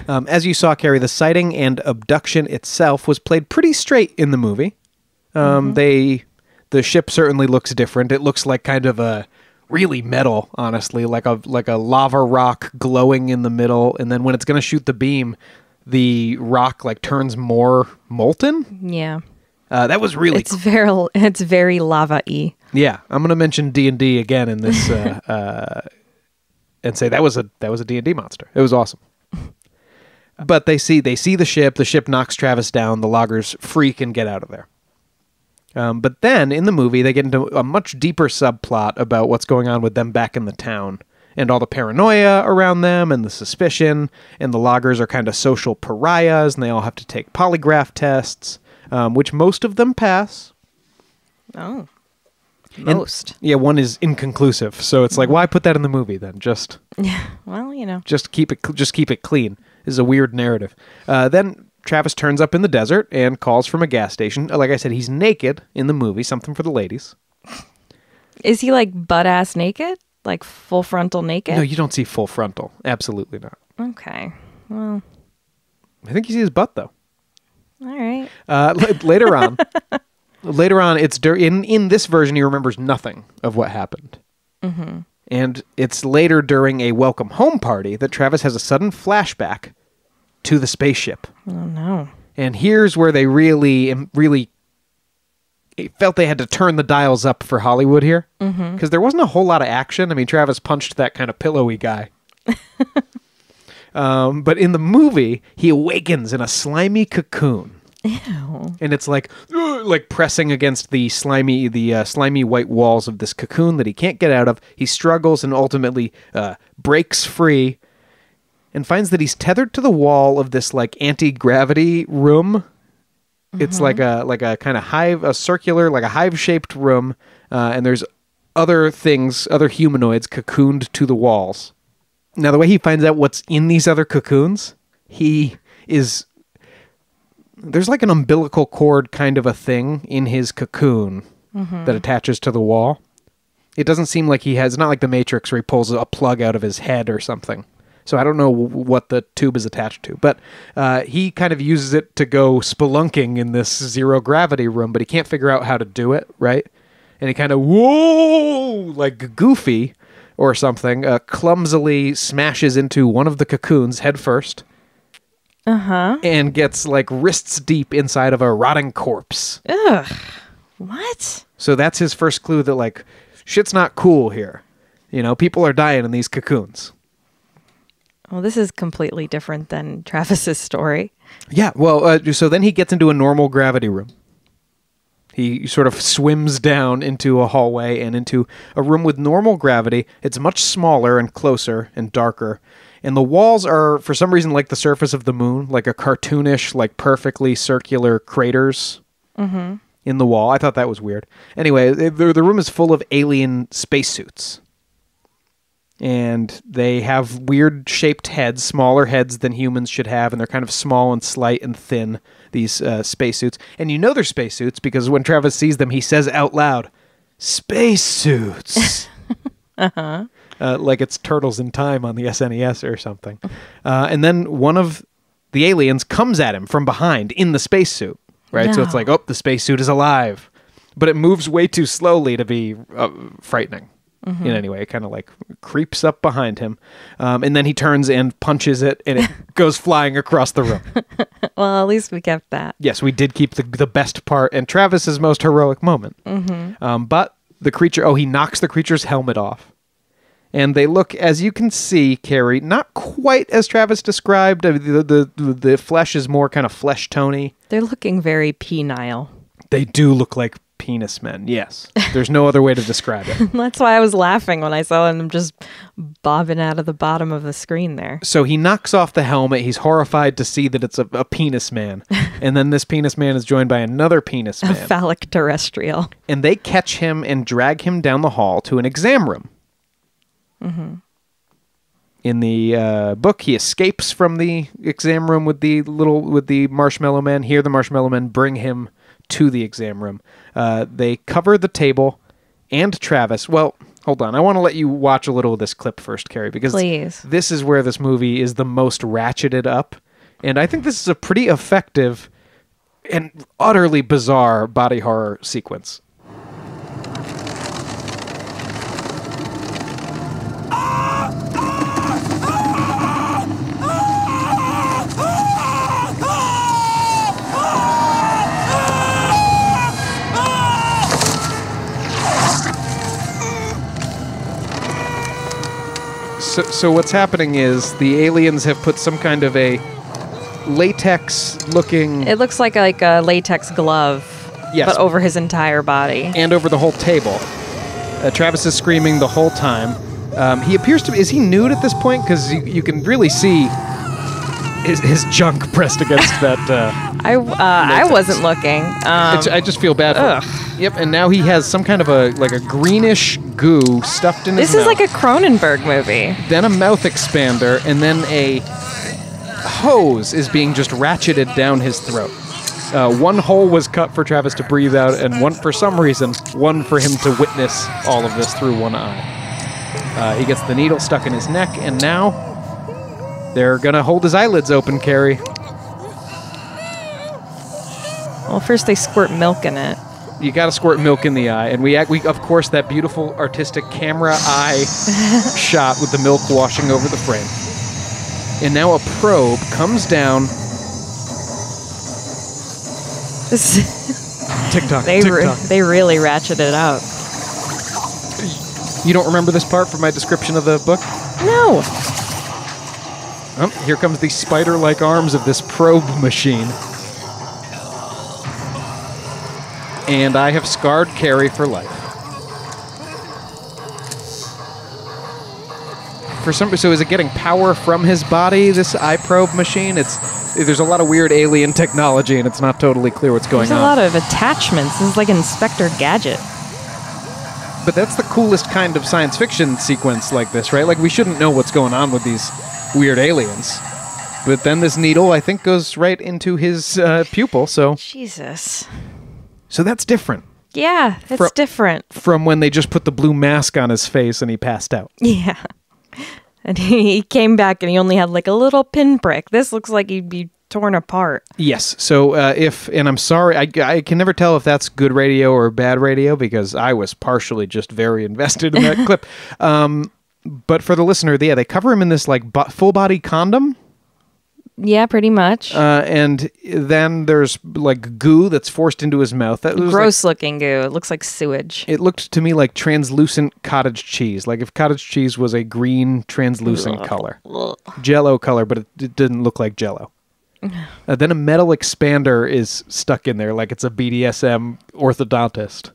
As you saw, Carrie, the sighting and abduction itself was played pretty straight in the movie. The ship certainly looks different. It looks like kind of a really metal, honestly, like a lava rock glowing in the middle, and then when it's going to shoot the beam, the rock turns more molten. Yeah, that was really it's very lava-y. Yeah, I'm going to mention D&D again in this and say that was a D&D monster. It was awesome. But they see the ship. The ship knocks Travis down. The loggers freak and get out of there. But then, in the movie, they get into a much deeper subplot about what's going on with them back in the town, and all the paranoia around them, and the suspicion, and the loggers are kind of social pariahs, and they all have to take polygraph tests, which most of them pass. Oh. Most. And, one is inconclusive, so it's why put that in the movie, then? Just... Yeah, well, Just keep it clean. This is a weird narrative. Then... Travis turns up in the desert and calls from a gas station. Like I said, he's naked in the movie, something for the ladies. Is he like butt-ass naked? Like full frontal naked? No, you don't see full frontal. Absolutely not. Okay. Well, I think you see his butt, though. all right. Later on, it's in this version, he remembers nothing of what happened. Mm-hmm. And it's later during a welcome home party that Travis has a sudden flashback to the spaceship. Oh, no. And here's where they really felt they had to turn the dials up for Hollywood here. Because there wasn't a whole lot of action. I mean, Travis punched that kind of pillowy guy. But in the movie, he awakens in a slimy cocoon. Ew. And it's like pressing against the slimy white walls of this cocoon that he can't get out of. He struggles and ultimately breaks free and finds that he's tethered to the wall of this like anti-gravity room. It's like a kind of circular, like a hive-shaped room, and there's other humanoids cocooned to the walls. Now, the way he finds out what's in these other cocoons, there's like an umbilical cord kind of a thing in his cocoon that attaches to the wall. It doesn't seem like it's not like the Matrix where he pulls a plug out of his head or something. So I don't know what the tube is attached to, but he kind of uses it to go spelunking in this zero gravity room, but he can't figure out how to do it, right? And he kind of, like Goofy or something, clumsily smashes into one of the cocoons head first. And gets like wrists deep inside of a rotting corpse. Ugh. What? So that's his first clue that like, shit's not cool here. You know, people are dying in these cocoons. Well, this is completely different than Travis's story. Yeah, well, so then he gets into a normal gravity room. He sort of swims down into a hallway and into a room with normal gravity. It's much smaller and closer and darker. And the walls are, for some reason, like the surface of the moon, like a cartoonish, like perfectly circular craters in the wall. I thought that was weird. Anyway, the room is full of alien spacesuits. And they have weird shaped heads, smaller heads than humans should have, and they're kind of small and slight and thin, these spacesuits. And you know they're spacesuits because when Travis sees them, he says out loud, "Spacesuits." Like it's Turtles in Time on the SNES or something. And then one of the aliens comes at him from behind in the spacesuit, right? No. So it's like, oh, the spacesuit is alive. But it moves way too slowly to be frightening. In any way, it kind of like creeps up behind him. And then he turns and punches it, and it goes flying across the room. Well, at least we kept that. Yes, we did keep the best part and Travis's most heroic moment. But the creature, he knocks the creature's helmet off. And they look, as you can see, Carrie, not quite as Travis described. The flesh is more kind of flesh-tony. They're looking very penile. They do look like penis men, yes. There's no other way to describe it. That's why I was laughing when I saw them just bobbing out of the bottom of the screen there. So he knocks off the helmet. He's horrified to see that it's a penis man. And then this penis man is joined by another penis man. A phallic terrestrial. And they catch him and drag him down the hall to an exam room. In the book, he escapes from the exam room with the marshmallow men. Here, the marshmallow men bring him to the exam room. They cover the table and Travis. Well, hold on. I want to let you watch a little of this clip first, Carrie, because this is where this movie is the most ratcheted up. And I think this is a pretty effective and utterly bizarre body horror sequence. So what's happening is the aliens have put some kind of a latex-looking... It looks like a latex glove, yes, but over his entire body. And over the whole table. Travis is screaming the whole time. He appears to be... Is he nude at this point? Because you can really see his junk pressed against that... I wasn't looking. I just feel bad for him. Yep, and now he has some kind of a greenish goo stuffed in his mouth. This is like a Cronenberg movie. Then a mouth expander, and then a hose is being just ratcheted down his throat. One hole was cut for Travis to breathe out, and one, for some reason, one for him to witness all of this through one eye. He gets the needle stuck in his neck, and now they're going to hold his eyelids open, Carrie. Well, first they squirt milk in it. You got to squirt milk in the eye, and we of course, that beautiful artistic camera eye shot with the milk washing over the frame. And now a probe comes down. TikTok. They really ratcheted it up. You don't remember this part from my description of the book? No. Oh, here comes the spider-like arms of this probe machine. And I have scarred Carrie for life. So is it getting power from his body, this eye probe machine? There's a lot of weird alien technology, and it's not totally clear what's going on. There's a lot of attachments. This is like Inspector Gadget. But that's the coolest kind of science fiction sequence like this, right? Like, we shouldn't know what's going on with these weird aliens. But then this needle, I think, goes right into his pupil, so... Jesus. So that's different. Yeah, it's different. From when they just put the blue mask on his face and he passed out. Yeah. And he came back and he only had like a little pinprick. This looks like he'd be torn apart. Yes. So and I'm sorry, I can never tell if that's good radio or bad radio because I was partially just very invested in that clip. But for the listener, they cover him in this like full body condom. Yeah, pretty much. And then there's like goo that's forced into his mouth. That was gross looking goo. It looks like sewage. It looked to me like translucent cottage cheese. Like if cottage cheese was a green translucent color. Jell-O color, but it didn't look like Jell-O. Then a metal expander is stuck in there like it's a BDSM orthodontist.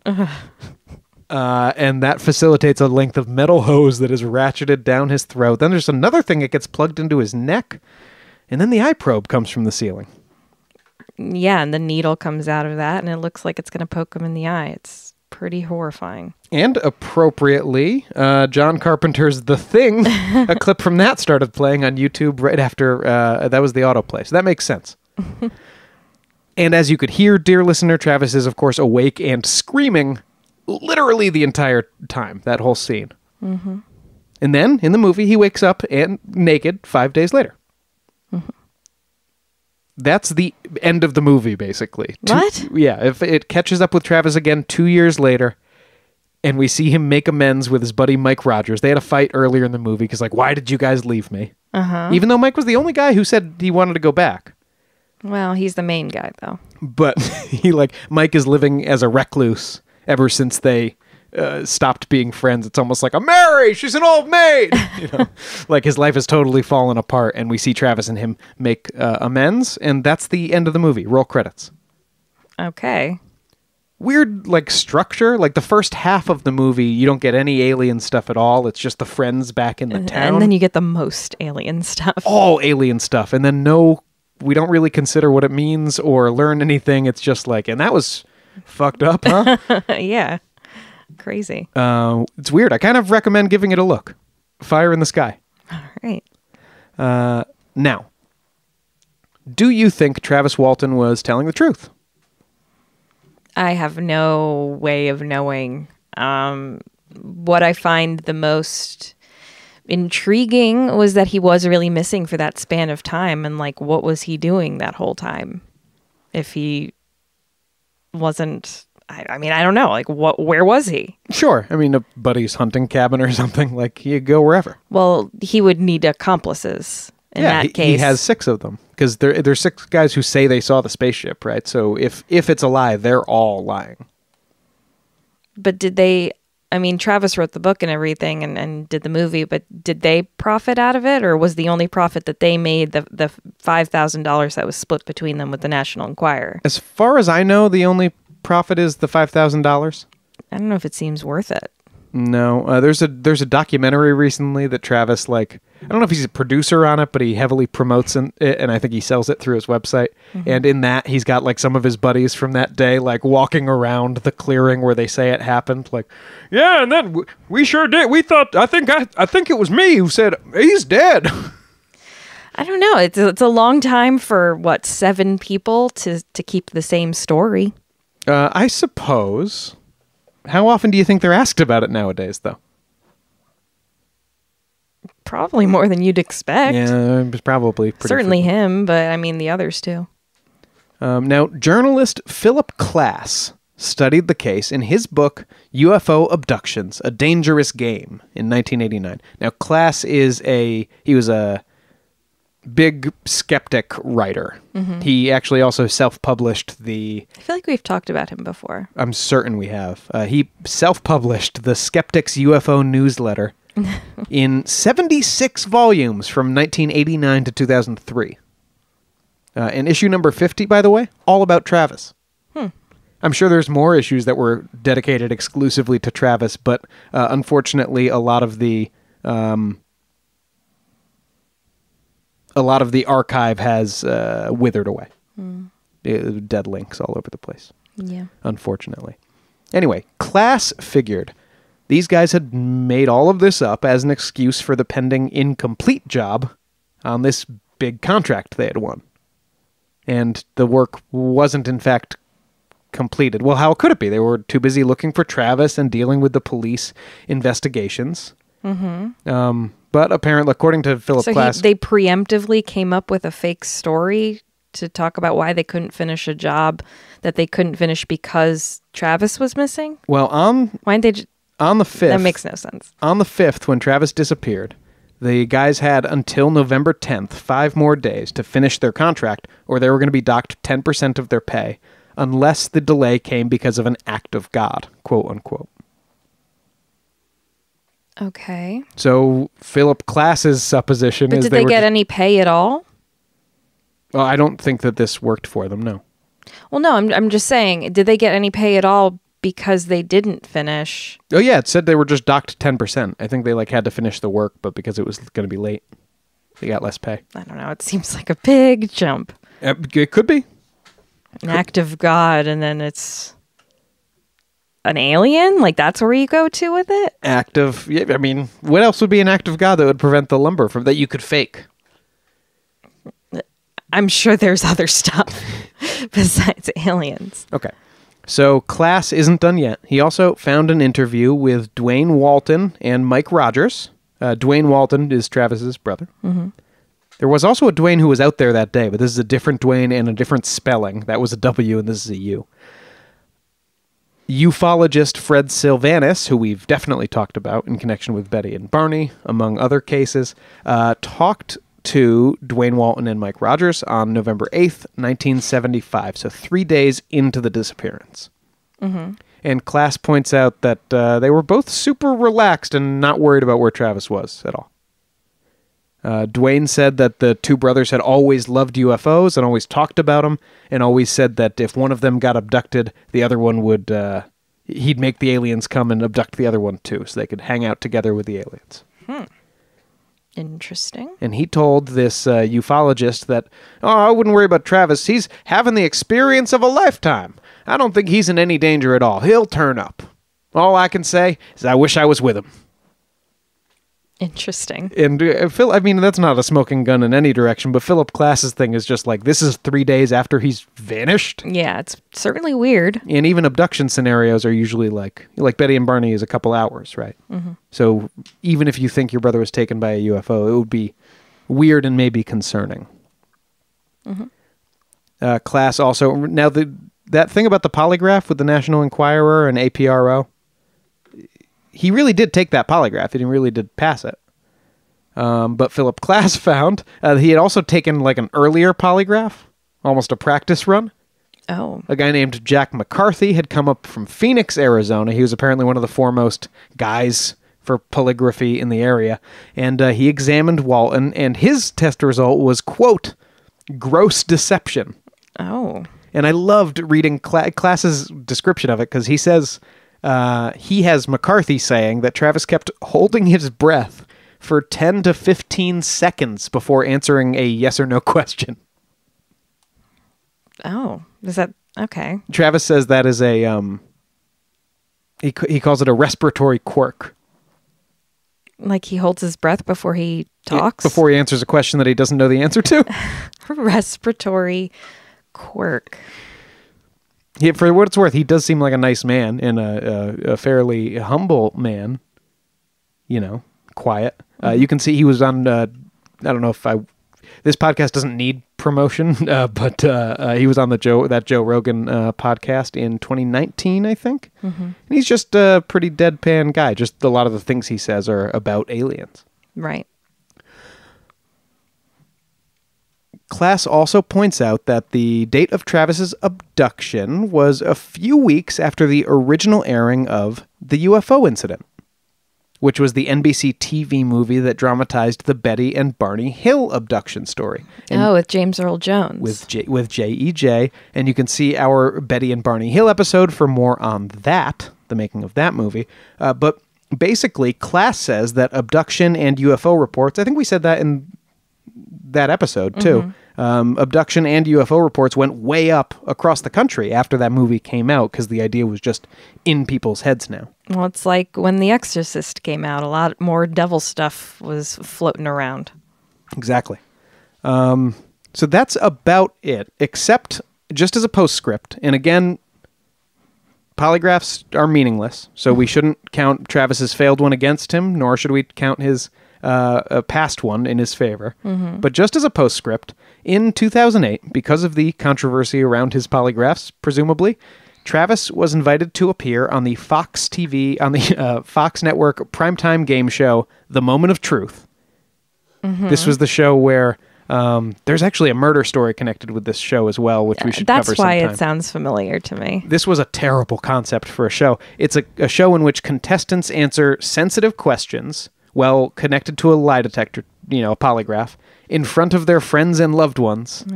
And that facilitates a length of metal hose that is ratcheted down his throat. Then there's another thing that gets plugged into his neck. And then the eye probe comes from the ceiling. Yeah, and the needle comes out of that, and it looks like it's going to poke him in the eye. It's pretty horrifying. And appropriately, John Carpenter's The Thing, a clip from that started playing on YouTube right after that was the autoplay. So that makes sense. And as you could hear, dear listener, Travis is, of course, awake and screaming literally the entire time, that whole scene. Mm-hmm. And then, in the movie, he wakes up and naked 5 days later. Mm-hmm. That's the end of the movie, basically. What? Yeah, if it catches up with Travis again 2 years later, and we see him make amends with his buddy Mike Rogers. They had a fight earlier in the movie because, like, why did you guys leave me? Uh-huh. Even though Mike was the only guy who said he wanted to go back. Well, he's the main guy, though. But Mike is living as a recluse ever since they stopped being friends. It's almost like, I'm married, she's an old maid. Like his life has totally fallen apart, and we see Travis and him make amends, and that's the end of the movie. Roll credits. Okay. Weird, like, structure. Like, the first half of the movie, you don't get any alien stuff at all. It's just the friends back in the town. And then you get the most alien stuff. All alien stuff. And then we don't really consider what it means or learn anything. It's just like, and that was fucked up, huh? Yeah. Crazy. It's weird. I kind of recommend giving it a look. Fire in the Sky. All right. Now, do you think Travis Walton was telling the truth? I have no way of knowing. What I find the most intriguing was that he was really missing for that span of time. And like, what was he doing that whole time? If he wasn't... I mean, I don't know. Like, where was he? Sure. I mean, a buddy's hunting cabin or something. Like, you go wherever. Well, he would need accomplices in that case. He has 6 of them. Because there's 6 guys who say they saw the spaceship, right? So if it's a lie, they're all lying. But did they... I mean, Travis wrote the book and everything and did the movie, but did they profit out of it? Or was the only profit that they made the $5,000 that was split between them with the National Enquirer? As far as I know, the only profit is the $5,000. I don't know if it seems worth it. No, there's a documentary recently that Travis, like, I don't know if he's a producer on it, but he heavily promotes it, and I think he sells it through his website. Mm-hmm. And in that, he's got like some of his buddies from that day, like walking around the clearing where they say it happened. Like, yeah, and then we sure did. We thought, I think it was me who said he's dead. I don't know. It's a long time for, 7 people to keep the same story. I suppose. How often do you think they're asked about it nowadays, though? Probably more than you'd expect. Yeah, it was probably pretty Certainly frequent. him, but I mean the others too. Now, journalist Philip Klass studied the case in his book, UFO Abductions, A Dangerous Game, in 1989. Now, Klass he was a big skeptic writer. Mm-hmm. He actually also self-published I feel like we've talked about him before. I'm certain we have. He self-published the Skeptics UFO newsletter in 76 volumes from 1989 to 2003. And issue number 50, by the way, all about Travis. I'm sure there's more issues that were dedicated exclusively to Travis, but unfortunately, a lot of the archive has withered away. Dead links all over the place. Yeah. Unfortunately. Anyway, Klass figured these guys had made all of this up as an excuse for the pending incomplete job on this big contract they had won. And the work wasn't, in fact, completed. Well, how could it be? They were too busy looking for Travis and dealing with the police investigations. Mm-hmm. But apparently, according to Philip Klass... they preemptively came up with a fake story to talk about why they couldn't finish a job that they couldn't finish because Travis was missing? Well, why didn't they... On the 5th... That makes no sense. On the 5th, when Travis disappeared, the guys had until November 10th, 5 more days, to finish their contract, or they were going to be docked 10% of their pay, unless the delay came because of an act of God, quote unquote. Okay. So Philip Klass's supposition is did they get any pay at all? Well, I don't think that this worked for them, no. Well, no, I'm just saying, did they get any pay at all because they didn't finish? Oh, yeah, it said they were just docked 10%. I think they had to finish the work, but because it was going to be late, they got less pay. I don't know. It seems like a big jump. It could be. An act of God, and then it's an alien? Like, that's where you go to with it? Yeah, I mean, what else would be an act of God that would prevent the lumber that you could fake? I'm sure there's other stuff besides aliens. Okay. So Klass isn't done yet. He also found an interview with Dwayne Walton and Mike Rogers. Dwayne Walton is Travis's brother. Mm-hmm. There was also a Dwayne who was out there that day, but this is a different Dwayne and a different spelling. That was a W and this is a U. Ufologist Fred Sylvanis, who we've definitely talked about in connection with Betty and Barney, among other cases, talked to Dwayne Walton and Mike Rogers on November 8th, 1975, so 3 days into the disappearance. Mm-hmm. And Klass points out that they were both super relaxed and not worried about where Travis was at all. Dwayne said that the two brothers had always loved UFOs and always talked about them, and always said that if one of them got abducted, the other one would, he'd make the aliens come and abduct the other one too, so they could hang out together with the aliens. Interesting. And he told this ufologist that, I wouldn't worry about Travis. He's having the experience of a lifetime. I don't think he's in any danger at all. He'll turn up. All I can say is I wish I was with him. Interesting. And Phil, I mean, that's not a smoking gun in any direction, but Philip Klass's thing is just like, this is 3 days after he's vanished. Yeah, it's certainly weird. And even abduction scenarios are usually like Betty and Barney is a couple hours, right? Mm-hmm. So even if you think your brother was taken by a UFO, it would be weird and maybe concerning. Mm-hmm. Klass also, now that thing about the polygraph with the National Enquirer and APRO, he really did take that polygraph. He really did pass it. But Philip Klass found he had also taken like an earlier polygraph, almost a practice run. Oh. A guy named Jack McCarthy had come up from Phoenix, Arizona. He was apparently one of the foremost guys for polygraphy in the area. And he examined Walton, and his test result was, quote, gross deception. Oh. And I loved reading Klass's description of it because he says... he has McCarthy saying that Travis kept holding his breath for 10 to 15 seconds before answering a yes or no question. Oh, is that okay? Travis says that is a he calls it a respiratory quirk. Like he holds his breath before he talks? Before he answers a question that he doesn't know the answer to? Respiratory quirk. For what it's worth, he does seem like a nice man and a fairly humble man. You know, quiet. You can see he was on, I don't know if this podcast doesn't need promotion, but he was on that Joe Rogan podcast in 2019, I think. Mm-hmm. And he's just a pretty deadpan guy. Just a lot of the things he says are about aliens. Right. Class also points out that the date of Travis's abduction was a few weeks after the original airing of The UFO Incident, which was the NBC TV movie that dramatized the Betty and Barney Hill abduction story. And with James Earl Jones. With J.E.J. And you can see our Betty and Barney Hill episode for more on that, the making of that movie. But basically, Class says that abduction and UFO reports, I think we said that in that episode too, abduction and UFO reports went way up across the country after that movie came out because the idea was just in people's heads now. Well, it's like when The Exorcist came out, a lot more devil stuff was floating around. Exactly. So that's about it, except just as a postscript. And again, polygraphs are meaningless, so we shouldn't count Travis's failed one against him, nor should we count his past one in his favor. Mm-hmm. But just as a postscript, in 2008, because of the controversy around his polygraphs, presumably, Travis was invited to appear on the Fox network primetime game show, The Moment of Truth. Mm-hmm. This was the show where there's actually a murder story connected with this show as well, which we should cover sometime. That's why it sounds familiar to me. This was a terrible concept for a show. It's a show in which contestants answer sensitive questions, well connected to a lie detector, a polygraph, in front of their friends and loved ones. Oh,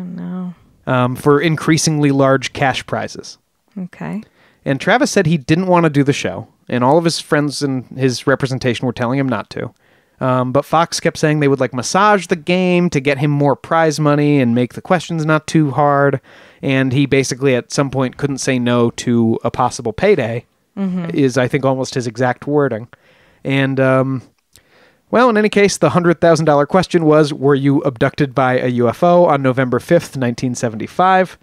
no. For increasingly large cash prizes. Okay. And Travis said he didn't want to do the show, and all of his friends and his representation were telling him not to. But Fox kept saying they would massage the game to get him more prize money and make the questions not too hard. And he basically at some point couldn't say no to a possible payday, is I think almost his exact wording. And, well, in any case, the $100,000 question was, were you abducted by a UFO on November 5th, 1975?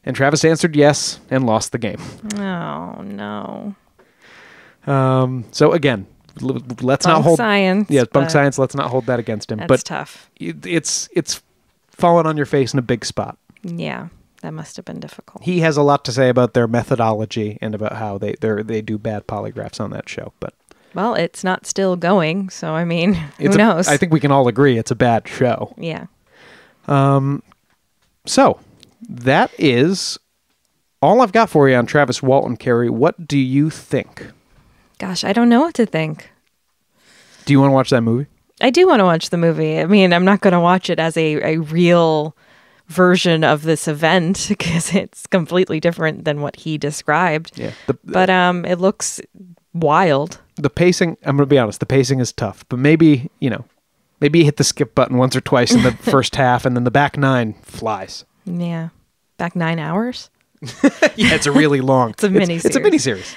And Travis answered yes and lost the game. Oh, no. So again, let's bunk not hold science. Yeah, bunk science. Let's not hold that against him. That's tough. It's fallen on your face in a big spot. Yeah, that must have been difficult. He has a lot to say about their methodology and about how they do bad polygraphs on that show. But well, it's not still going, so I mean, who knows? I think we can all agree it's a bad show. Yeah. So that is all I've got for you on Travis Walton, Carrie. What do you think? Gosh, I don't know what to think. Do you want to watch that movie? I do want to watch the movie. I mean, I'm not going to watch it as a real version of this event because it's completely different than what he described. Yeah. But it looks wild. The pacing, I'm going to be honest, the pacing is tough. But maybe you hit the skip button once or twice in the first half and then the back 9 flies. Yeah. Back 9 hours? Yeah, it's a really long. It's a miniseries. It's a miniseries.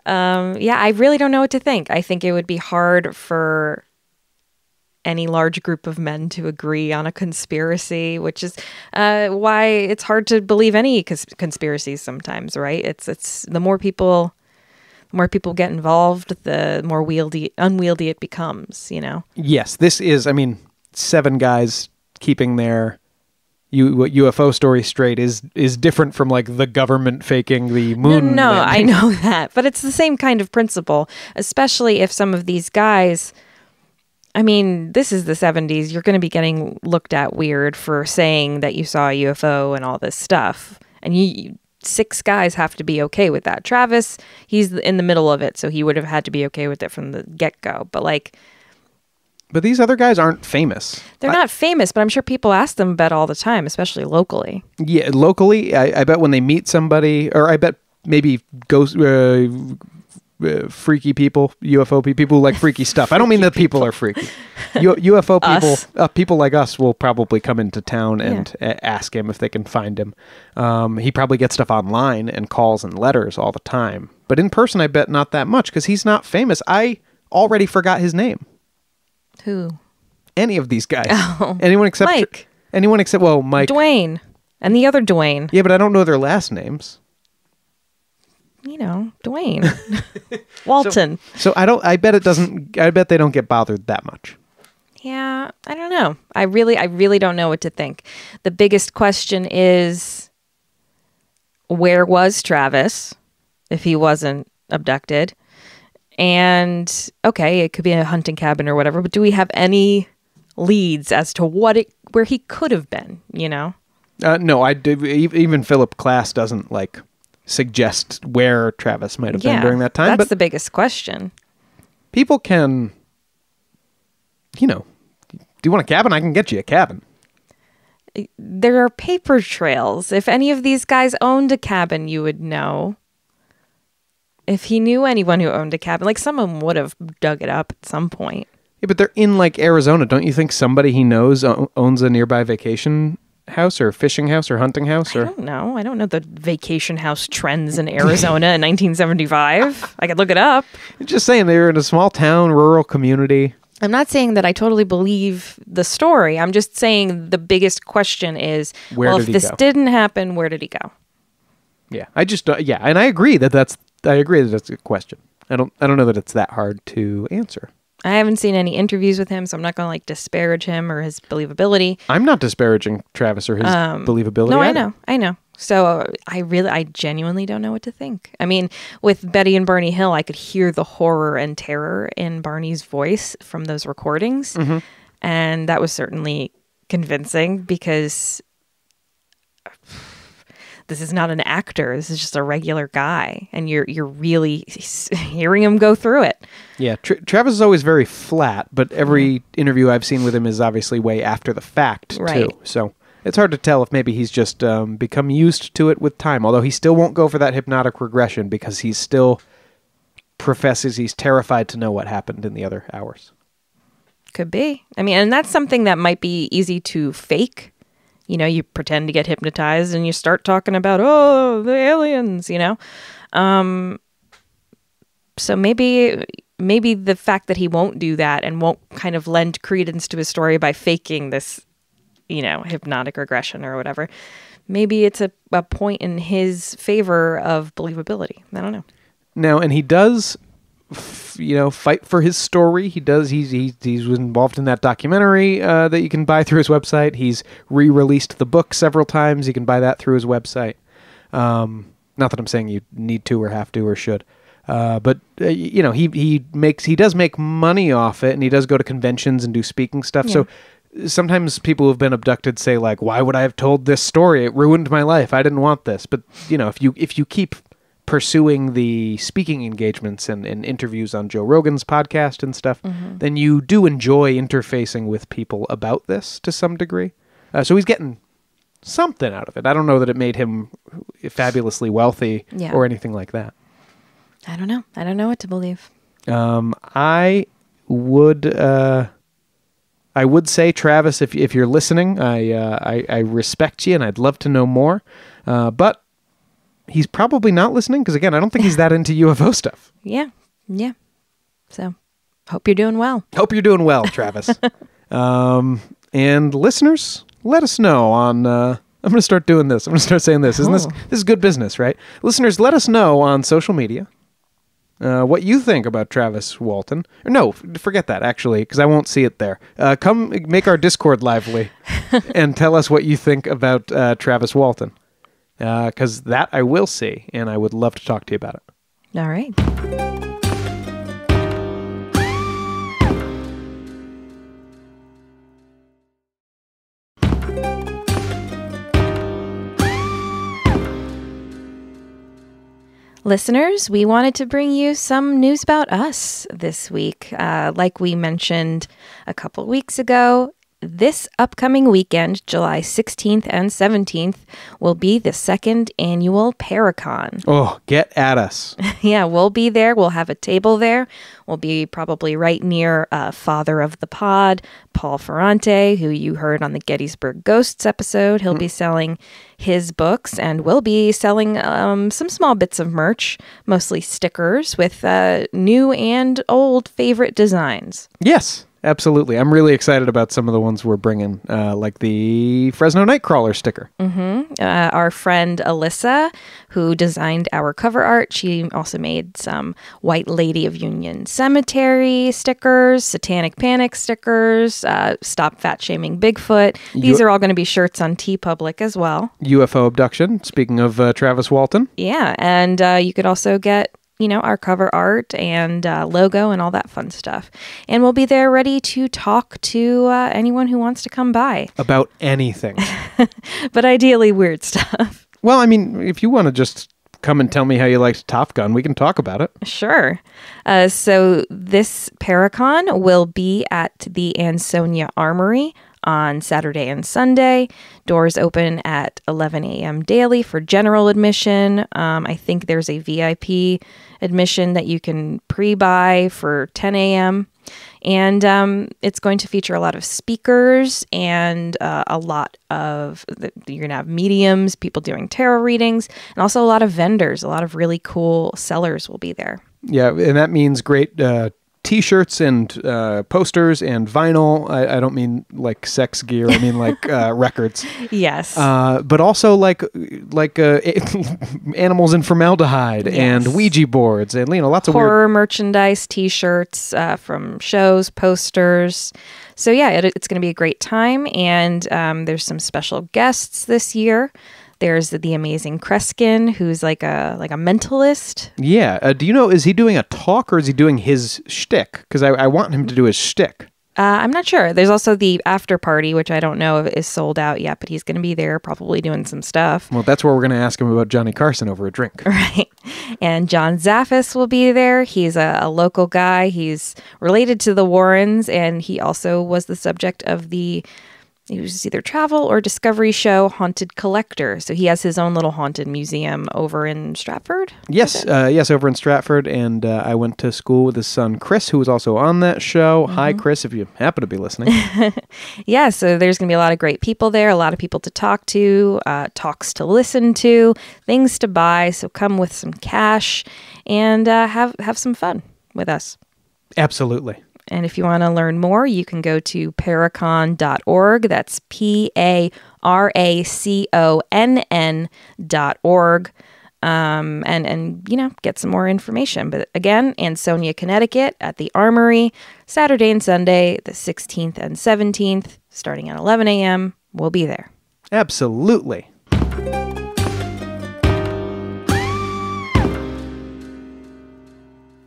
Yeah, I really don't know what to think. I think it would be hard for any large group of men to agree on a conspiracy, which is why it's hard to believe any conspiracies sometimes, right? It's the more people get involved, the more unwieldy it becomes, Yes, this is, 7 guys keeping their UFO story straight is different from the government faking the moon. No, landing. I know that, but it's the same kind of principle, especially if some of these guys, this is the 70s, you're going to be getting looked at weird for saying that you saw a UFO and all this stuff. And 6 guys have to be okay with that. Travis, he's in the middle of it, so he would have had to be okay with it from the get-go. But these other guys aren't famous. They're not famous, but I'm sure people ask them about it all the time, especially locally. Yeah, locally, I bet when they meet somebody, or I bet maybe ghost, freaky people, UFO people who like freaky stuff. I don't mean that people are freaky. UFO people, people like us will probably come into town and ask him if they can find him. He probably gets stuff online and calls and letters all the time. But in person, I bet not that much because he's not famous. I already forgot his name. Who? Any of these guys. Oh. Anyone except Mike. Well, Mike. Dwayne. And the other Dwayne. Yeah, but I don't know their last names. You know, Dwayne. Walton. So I bet they don't get bothered that much. Yeah, I don't know. I really don't know what to think. The biggest question is, where was Travis if he wasn't abducted? And okay, it could be a hunting cabin or whatever, but do we have any leads as to where he could have been, you know? No, I do. Even Philip Klass doesn't suggest where Travis might have been during that time. That's the biggest question. People can, do you want a cabin? I can get you a cabin. There are paper trails. If any of these guys owned a cabin, you would know. If he knew anyone who owned a cabin, someone would have dug it up at some point. Yeah, but they're in Arizona. Don't you think somebody he knows owns a nearby vacation house or fishing house or hunting house? I don't know. I don't know the vacation house trends in Arizona in 1975. I could look it up. Just saying, they're in a small town, rural community. I'm not saying that I totally believe the story. I'm just saying the biggest question is, if this didn't happen, where did he go? Yeah, and I agree that's a question. I don't know that it's that hard to answer. I haven't seen any interviews with him, so I'm not going to disparage him or his believability. I'm not disparaging Travis or his believability. No, either. I know. So I genuinely don't know what to think. I mean, with Betty and Barney Hill, I could hear the horror and terror in Barney's voice from those recordings. Mm-hmm. And that was certainly convincing because this is not an actor. This is just a regular guy. And you're really hearing him go through it. Yeah, Travis is always very flat, but every interview I've seen with him is obviously way after the fact, too. So it's hard to tell if maybe he's just become used to it with time, although he still won't go for that hypnotic regression because he still professes he's terrified to know what happened in the other hours. Could be. I mean, and that's something that might be easy to fake. You pretend to get hypnotized and you start talking about, the aliens, So maybe the fact that he won't do that and won't kind of lend credence to his story by faking this, hypnotic regression or whatever, maybe it's a point in his favor of believability. I don't know. No, and he does, fight for his story. He does. He's involved in that documentary that you can buy through his website. He's re-released the book several times. You can buy that through his website. Not that I'm saying you need to or have to or should. But he does make money off it, and he does go to conventions and do speaking stuff. Yeah. So sometimes people who've been abducted say why would I have told this story? It ruined my life. I didn't want this. But if you keep pursuing the speaking engagements and interviews on Joe Rogan's podcast and stuff, mm-hmm. then you do enjoy interfacing with people about this to some degree. So he's getting something out of it. I don't know that it made him fabulously wealthy or anything like that. I don't know. I don't know what to believe. I would say, Travis, if you're listening, I respect you and I'd love to know more. But he's probably not listening because, again, I don't think he's that into UFO stuff. Yeah. So, hope you're doing well. Hope you're doing well, Travis. And listeners, let us know on... I'm going to start doing this. I'm going to start saying this. This is good business, right? Listeners, let us know on social media what you think about Travis Walton. Or no, forget that, actually, because I won't see it there. Come make our Discord lively and tell us what you think about Travis Walton. Because that I will see, and I would love to talk to you about it. All right. Listeners, we wanted to bring you some news about us this week. Like we mentioned a couple weeks ago, this upcoming weekend, July 16th and 17th, will be the second annual Paracon. Oh, get at us. Yeah, we'll be there. We'll have a table there. We'll be probably right near father of the pod, Paul Ferrante, who you heard on the Gettysburg Ghosts episode. He'll be selling his books, and we'll be selling some small bits of merch, mostly stickers with new and old favorite designs. Yes. Absolutely. I'm really excited about some of the ones we're bringing, like the Fresno Nightcrawler sticker. Our friend Alyssa, who designed our cover art, she also made some White Lady of Union Cemetery stickers, Satanic Panic stickers, Stop Fat Shaming Bigfoot. These are all going to be shirts on TeePublic as well. UFO Abduction, speaking of Travis Walton. Yeah, and you could also get our cover art and logo and all that fun stuff. And we'll be there ready to talk to anyone who wants to come by. About anything. But ideally weird stuff. Well, I mean, if you want to just come and tell me how you liked Top Gun, we can talk about it. Sure. So this Paracon will be at the Ansonia Armory on Saturday and Sunday. Doors open at 11 a.m. daily for general admission. I think there's a VIP admission that you can pre-buy for 10 a.m. And it's going to feature a lot of speakers and a lot of, you're going to have mediums, people doing tarot readings, and also a lot of vendors. A lot of really cool sellers will be there. Yeah, and that means great T-shirts and posters and vinyl. I don't mean like sex gear. I mean like records. Yes. But also like animals in formaldehyde and Ouija boards and lots of horror weird merchandise, T-shirts from shows, posters. So yeah, it's going to be a great time, and there's some special guests this year. There's the amazing Kreskin, who's like a mentalist. Yeah. Do you know, is he doing a talk or is he doing his shtick? Because I want him to do his shtick. I'm not sure. There's also the after party, which I don't know if is sold out yet, but he's going to be there probably doing some stuff. Well, that's where we're going to ask him about Johnny Carson over a drink. Right. And John Zaffis will be there. He's a local guy. He's related to the Warrens, and he also was the subject of it was either travel or discovery show Haunted Collector. So he has his own little haunted museum over in Stratford. Yes, over in Stratford. And I went to school with his son, Chris, who was also on that show. Hi, Chris, if you happen to be listening. Yeah, so there's going to be a lot of great people there, a lot of people to talk to, talks to listen to, things to buy. So come with some cash and have some fun with us. Absolutely. And if you want to learn more, you can go to paracon.org. That's PARACONN.org. And get some more information. But again, Ansonia, Connecticut at the Armory, Saturday and Sunday, the 16th and 17th, starting at 11 a.m. We'll be there. Absolutely.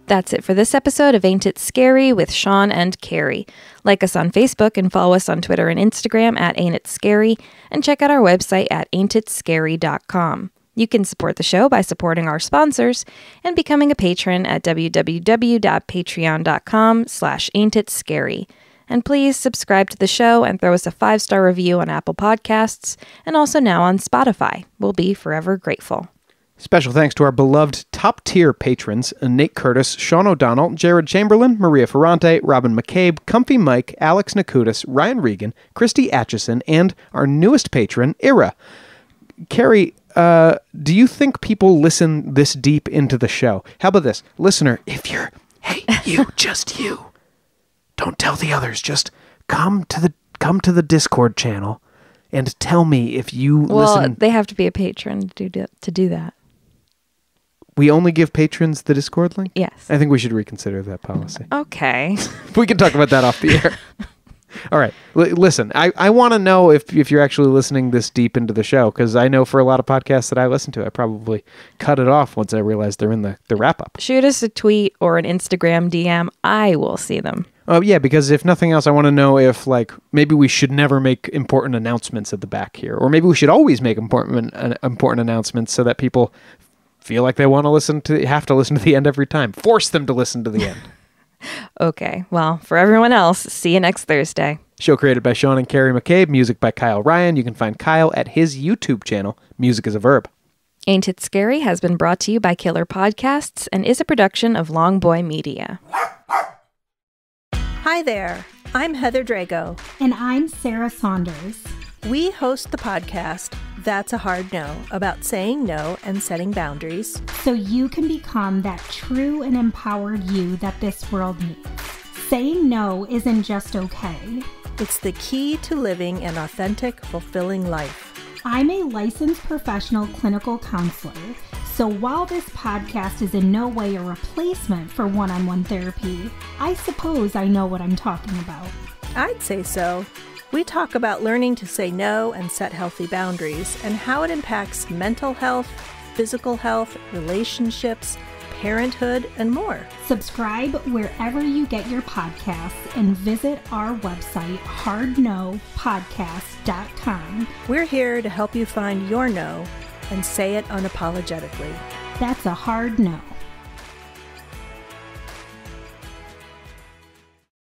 That's it for this episode of Ain't It Scary with Sean and Carrie. Like us on Facebook and follow us on Twitter and Instagram at Ain't It Scary, and check out our website at ain'titscary.com. You can support the show by supporting our sponsors and becoming a patron at www.patreon.com/ain'titscary. And please subscribe to the show and throw us a 5-star review on Apple Podcasts and also now on Spotify. We'll be forever grateful. Special thanks to our beloved top-tier patrons, Nate Curtis, Sean O'Donnell, Jared Chamberlain, Maria Ferrante, Robin McCabe, Comfy Mike, Alex Nakutis, Ryan Regan, Christy Atchison, and our newest patron, Ira. Carrie, do you think people listen this deep into the show? How about this? Listener, if you're, just you, don't tell the others, just come to the Discord channel and tell me if you listen. Well, they have to be a patron to do that. We only give patrons the Discord link? Yes. I think we should reconsider that policy. Okay. We can talk about that off the air. All right. Listen, I want to know if you're actually listening this deep into the show, because I know for a lot of podcasts that I listen to, I probably cut it off once I realize they're in the wrap-up. Shoot us a tweet or an Instagram DM. I will see them. Oh, yeah, because if nothing else, I want to know if, maybe we should never make important announcements at the back here, or maybe we should always make important announcements so that people feel like they have to listen to the end every time. Force them to listen to the end. Okay. Well, for everyone else, see you next Thursday. Show created by Sean and Carrie McCabe. Music by Kyle Ryan. You can find Kyle at his YouTube channel, Music is a Verb. Ain't It Scary has been brought to you by Killer Podcasts and is a production of Long Boy Media. Hi there. I'm Heather Drago. And I'm Sarah Saunders. We host the podcast, That's a Hard No, about saying no and setting boundaries. So you can become that true and empowered you that this world needs. Saying no isn't just okay. It's the key to living an authentic, fulfilling life. I'm a licensed professional clinical counselor, so while this podcast is in no way a replacement for one-on-one therapy, I suppose I know what I'm talking about. I'd say so. We talk about learning to say no and set healthy boundaries and how it impacts mental health, physical health, relationships, parenthood, and more. Subscribe wherever you get your podcasts and visit our website, hardnopodcast.com. We're here to help you find your no and say it unapologetically. That's a hard no.